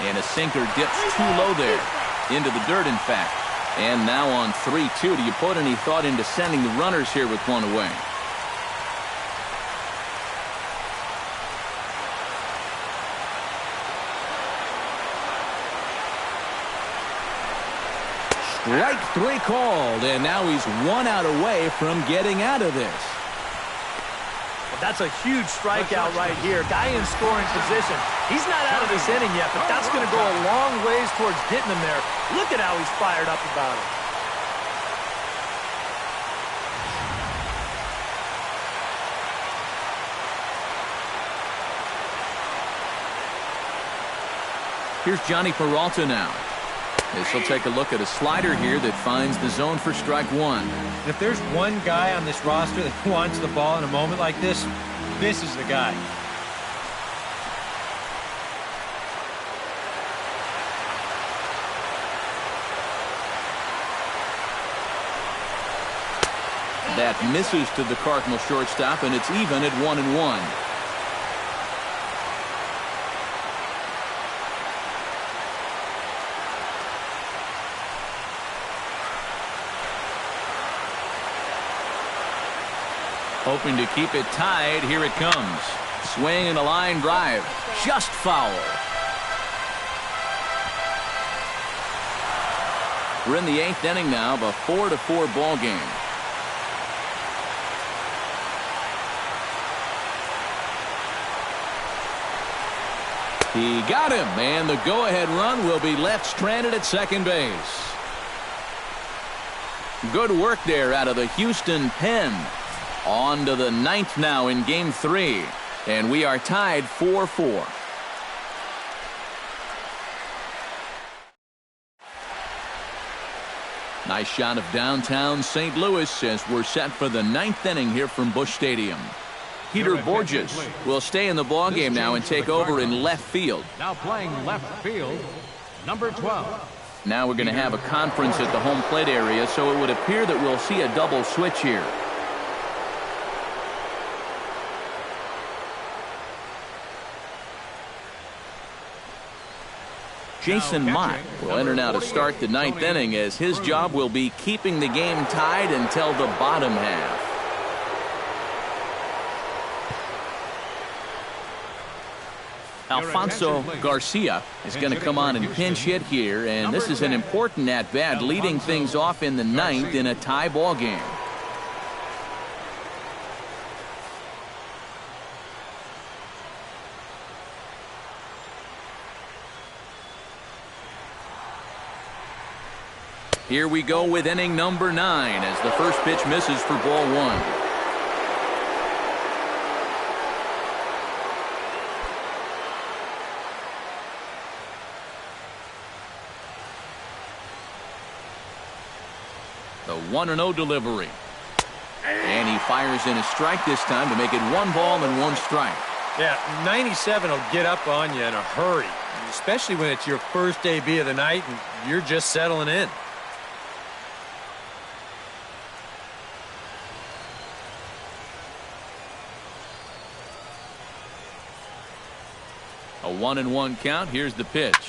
S1: And a sinker dips too low there. Into the dirt, in fact. And now on 3-2. Do you put any thought into sending the runners here with 1 away? Strike 3 called. And now he's 1 out away from getting out of this.
S2: That's a huge strikeout right here. Guy in scoring position. He's not out of this inning yet, but that's going to go a long ways towards getting him there. Look at how he's fired up about it.
S1: Here's Johnny Peralta now. This will take a look at a slider here that finds the zone for strike 1.
S6: If there's one guy on this roster that wants the ball in a moment like this, this is the guy.
S1: That misses to the Cardinal shortstop, and it's even at 1-1. Hoping to keep it tied. Here it comes. Swing and a line drive. Just foul. We're in the 8th inning now of a 4-4 ball game. He got him, and the go-ahead run will be left stranded at second base. Good work there out of the Houston pen. On to the 9th now in Game 3. And we are tied 4-4. Nice shot of downtown St. Louis as we're set for the 9th inning here from Busch Stadium. Peter Borges will stay in the ballgame now and take over in left field.
S3: Now playing left field, number 12.
S1: Now we're going to have a conference at the home plate area, so it would appear that we'll see a double switch here. Jason Mott will enter now to start the 9th inning, as his job will be keeping the game tied until the bottom half. Alfonso Garcia is going to come on and pinch hit here, and this is an important at-bat, leading things off in the 9th in a tie ball game. Here we go with inning number 9 as the first pitch misses for ball 1. The 1-0 delivery. And he fires in a strike this time to make it 1 ball and 1 strike.
S4: Yeah, 97 will get up on you in a hurry, especially when it's your first AB of the night and you're just settling in.
S1: A 1-1 count. Here's the pitch.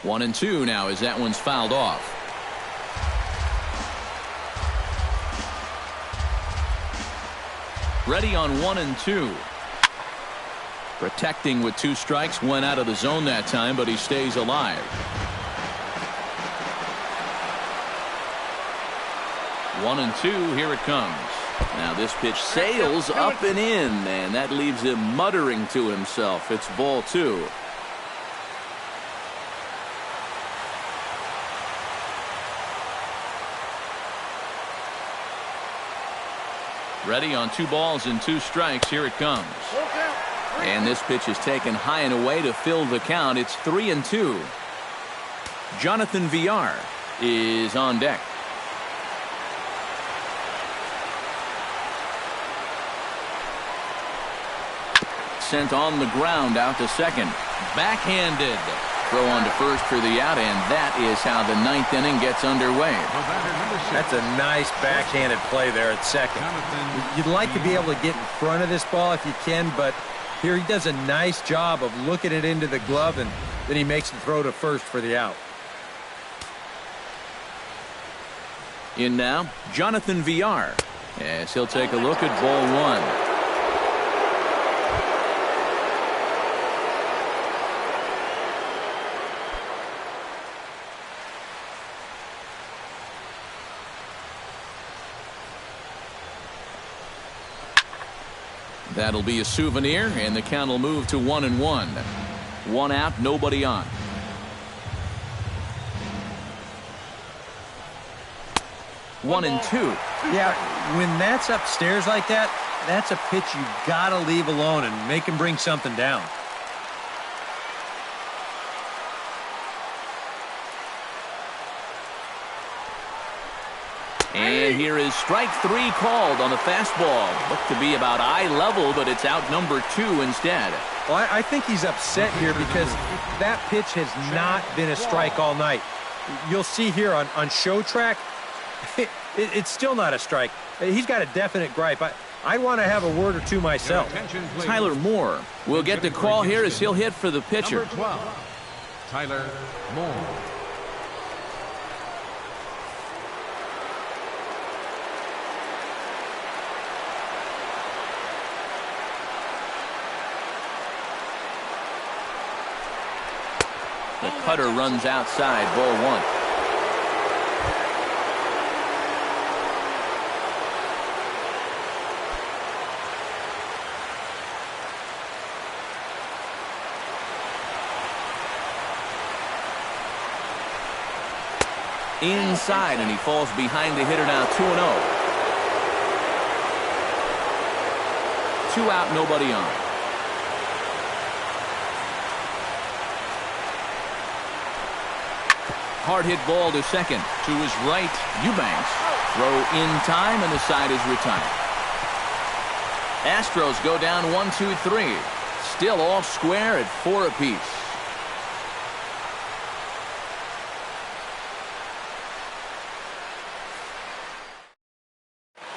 S1: 1-2 now as that one's fouled off. Ready on 1-2. Protecting with 2 strikes. Went out of the zone that time, but he stays alive. 1-2. Here it comes. Now this pitch sails up and in, and that leaves him muttering to himself. It's ball 2. Ready on 2 balls and 2 strikes. Here it comes. And this pitch is taken high and away to fill the count. It's 3-2. Jonathan Villar is on deck. Sent on the ground out to second. Backhanded. Throw on to first for the out, and that is how the 9th inning gets underway.
S7: That's a nice backhanded play there at second. You'd like to be able to get in front of this ball if you can, but here he does a nice job of looking it into the glove, and then he makes the throw to first for the out.
S1: In now, Jonathan Villar, as he'll take a look at ball 1. That'll be a souvenir, and the count will move to 1-1. 1 out, nobody on. 1-2.
S7: Yeah, when that's upstairs like that, that's a pitch you gotta leave alone and make him bring something down.
S1: And here is strike 3 called on the fastball. Looked to be about eye level, but it's out number 2 instead.
S7: Well, I think he's upset here because that pitch has not been a strike all night. You'll see here on show track, it's still not a strike. He's got a definite gripe. I want to have a word or two myself.
S1: Tyler Moore will get the call here as he'll hit for the pitcher.
S3: Number 12, Tyler Moore.
S1: The cutter runs outside, ball 1. Inside, and he falls behind the hitter now. 2-0. 2 out, nobody on. Hard hit ball to second. To his right, Eubanks. Throw in time, and the side is retired. Astros go down 1-2-3. Still all square at 4 apiece.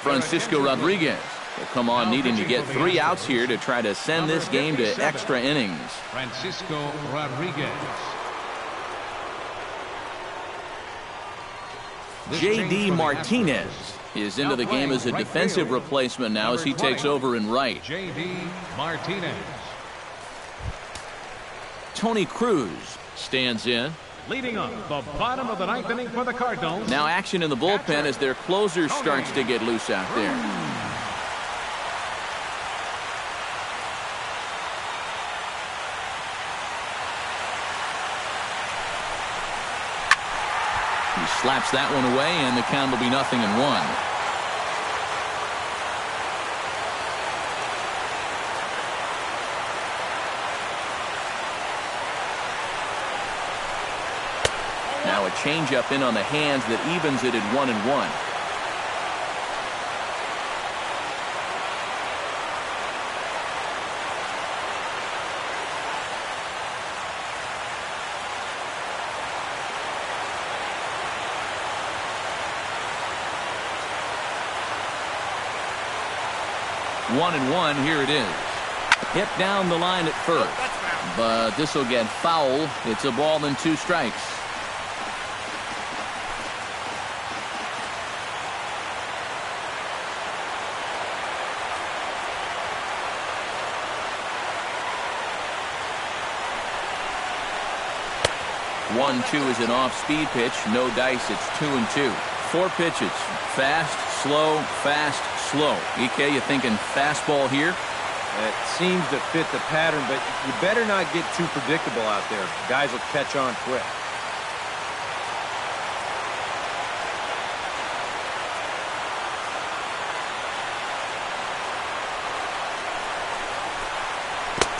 S1: Francisco Rodriguez will come on needing to get 3 outs here to try to send this game to extra innings.
S3: Francisco Rodriguez.
S1: J.D. Martinez is into the game as a defensive replacement now as he takes over in right.
S3: J.D. Martinez.
S1: Tony Cruz stands in.
S3: Leading up the bottom of the 9th inning for the Cardinals.
S1: Now action in the bullpen as their closer starts to get loose out there. He slaps that one away, and the count will be 0-1. Now a changeup in on the hands that evens it at 1-1. One and one, here it is. Hit down the line at first, but this will get foul. It's a ball and 2 strikes. One, 2 is an off-speed pitch. No dice. It's 2-2. 4 pitches. Fast, slow, slow. EK, you thinking fastball here?
S7: It seems to fit the pattern, but you better not get too predictable out there. Guys will catch on quick.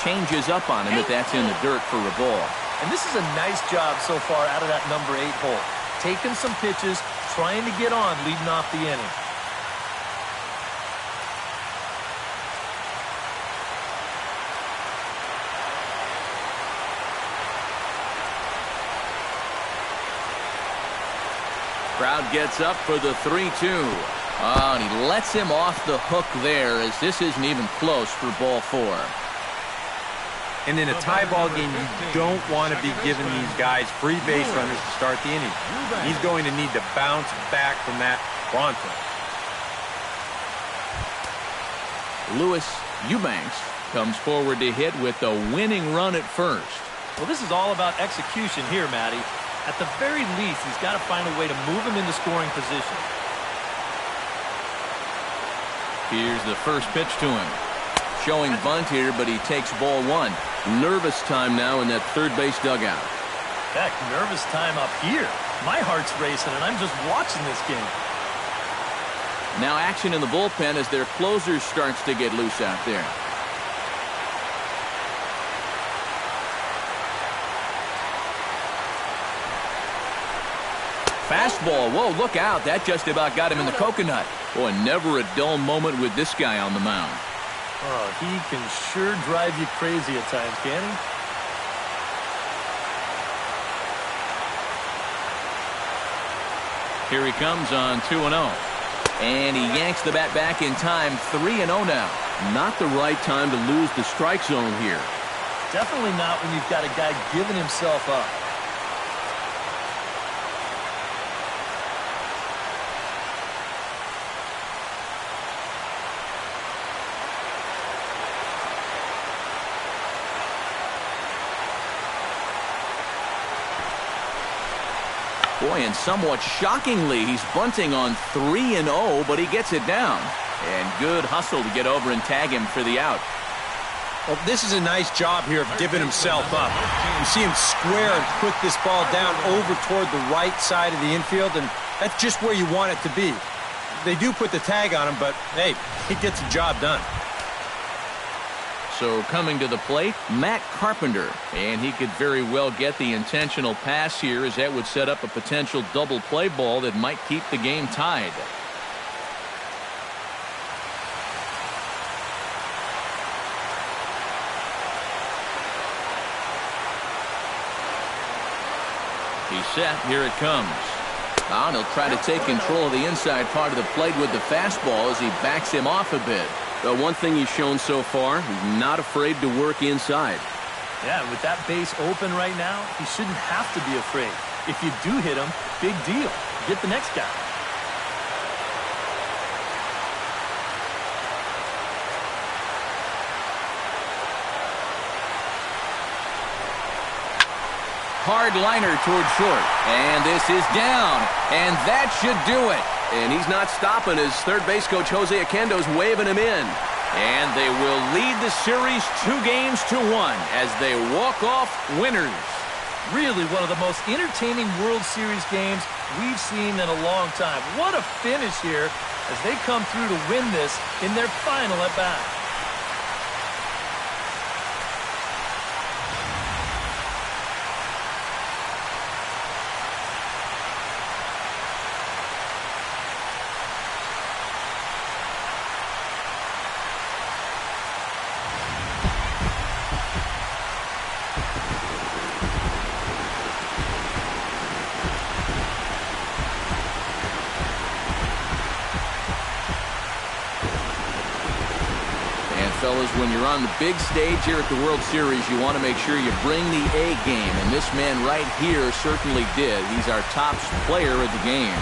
S1: Changes up on him, but that's in the dirt for a ball.
S2: And this is a nice job so far out of that number 8 hole. Taking some pitches, trying to get on, leading off the inning.
S1: Crowd gets up for the 3-2. Oh, and he lets him off the hook there as this isn't even close for ball 4.
S7: And in a tie ball game, you don't want to be giving these guys free base runners to start the inning. He's going to need to bounce back from that pronto.
S1: Lewis Eubanks comes forward to hit with the winning run at first.
S2: Well, this is all about execution here, Matty. At the very least, he's got to find a way to move him into scoring position.
S1: Here's the first pitch to him. Showing bunt here, but he takes ball 1. Nervous time now in that third base dugout.
S2: Heck, nervous time up here. My heart's racing, and I'm just watching this game.
S1: Now action in the bullpen as their closer starts to get loose out there. Fastball. Whoa, look out. That just about got him in the coconut. Boy, never a dull moment with this guy on the mound.
S2: Oh, he can sure drive you crazy at times, can't he?
S1: Here he comes on 2-0. And he yanks the bat back in time. 3-0 now. Not the right time to lose the strike zone here.
S2: Definitely not when you've got a guy giving himself up.
S1: Boy, and somewhat shockingly, he's bunting on 3-0, but he gets it down. And good hustle to get over and tag him for the out.
S7: Well, this is a nice job here of giving himself up. You see him square and put this ball down over toward the right side of the infield, and that's just where you want it to be. They do put the tag on him, but, hey, he gets the job done.
S1: So coming to the plate, Matt Carpenter. And he could very well get the intentional pass here, as that would set up a potential double play ball that might keep the game tied. He's set. Here it comes. Now he'll try to take control of the inside part of the plate with the fastball as he backs him off a bit. The one thing he's shown so far, he's not afraid to work inside.
S2: Yeah, with that base open right now, he shouldn't have to be afraid. If you do hit him, big deal. Get the next guy.
S1: Hard liner toward short. And this is down. And that should do it. And he's not stopping as third base coach Jose Oquendo's waving him in. And they will lead the series 2-1 as they walk off winners.
S2: Really one of the most entertaining World Series games we've seen in a long time. What a finish here as they come through to win this in their final at bat.
S1: Fellas, when you're on the big stage here at the World Series, you want to make sure you bring the A game, and this man right here certainly did. He's our top player of the game.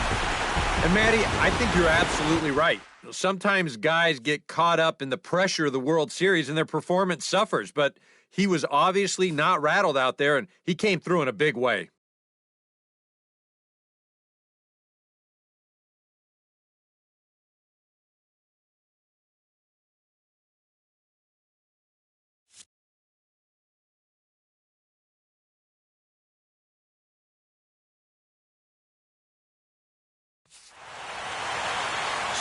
S7: And, Matty, I think you're absolutely right. Sometimes guys get caught up in the pressure of the World Series and their performance suffers, but he was obviously not rattled out there, and he came through in a big way.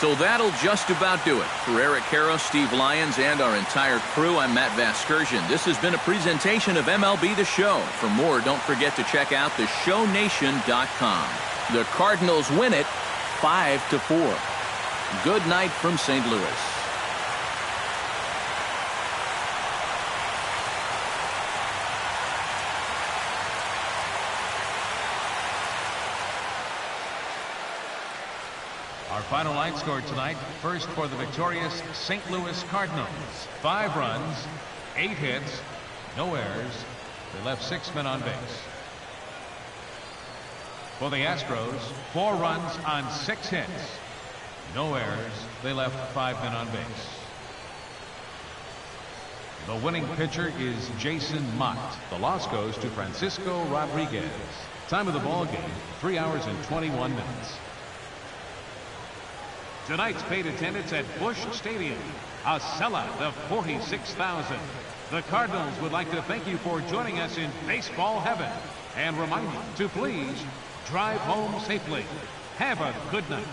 S1: So that'll just about do it. For Eric Caro, Steve Lyons, and our entire crew, I'm Matt Vasgersian. This has been a presentation of MLB The Show. For more, don't forget to check out theshownation.com. The Cardinals win it 5-4. Good night from St. Louis.
S3: Our final line score tonight, first for the victorious St. Louis Cardinals. 5 runs, 8 hits, no errors. They left 6 men on base. For the Astros, 4 runs on 6 hits, no errors. They left 5 men on base. The winning pitcher is Jason Mott. The loss goes to Francisco Rodriguez. Time of the ball game, 3 hours and 21 minutes. Tonight's paid attendance at Busch Stadium, a sellout of 46,000. The Cardinals would like to thank you for joining us in baseball heaven and remind you to please drive home safely. Have a good night.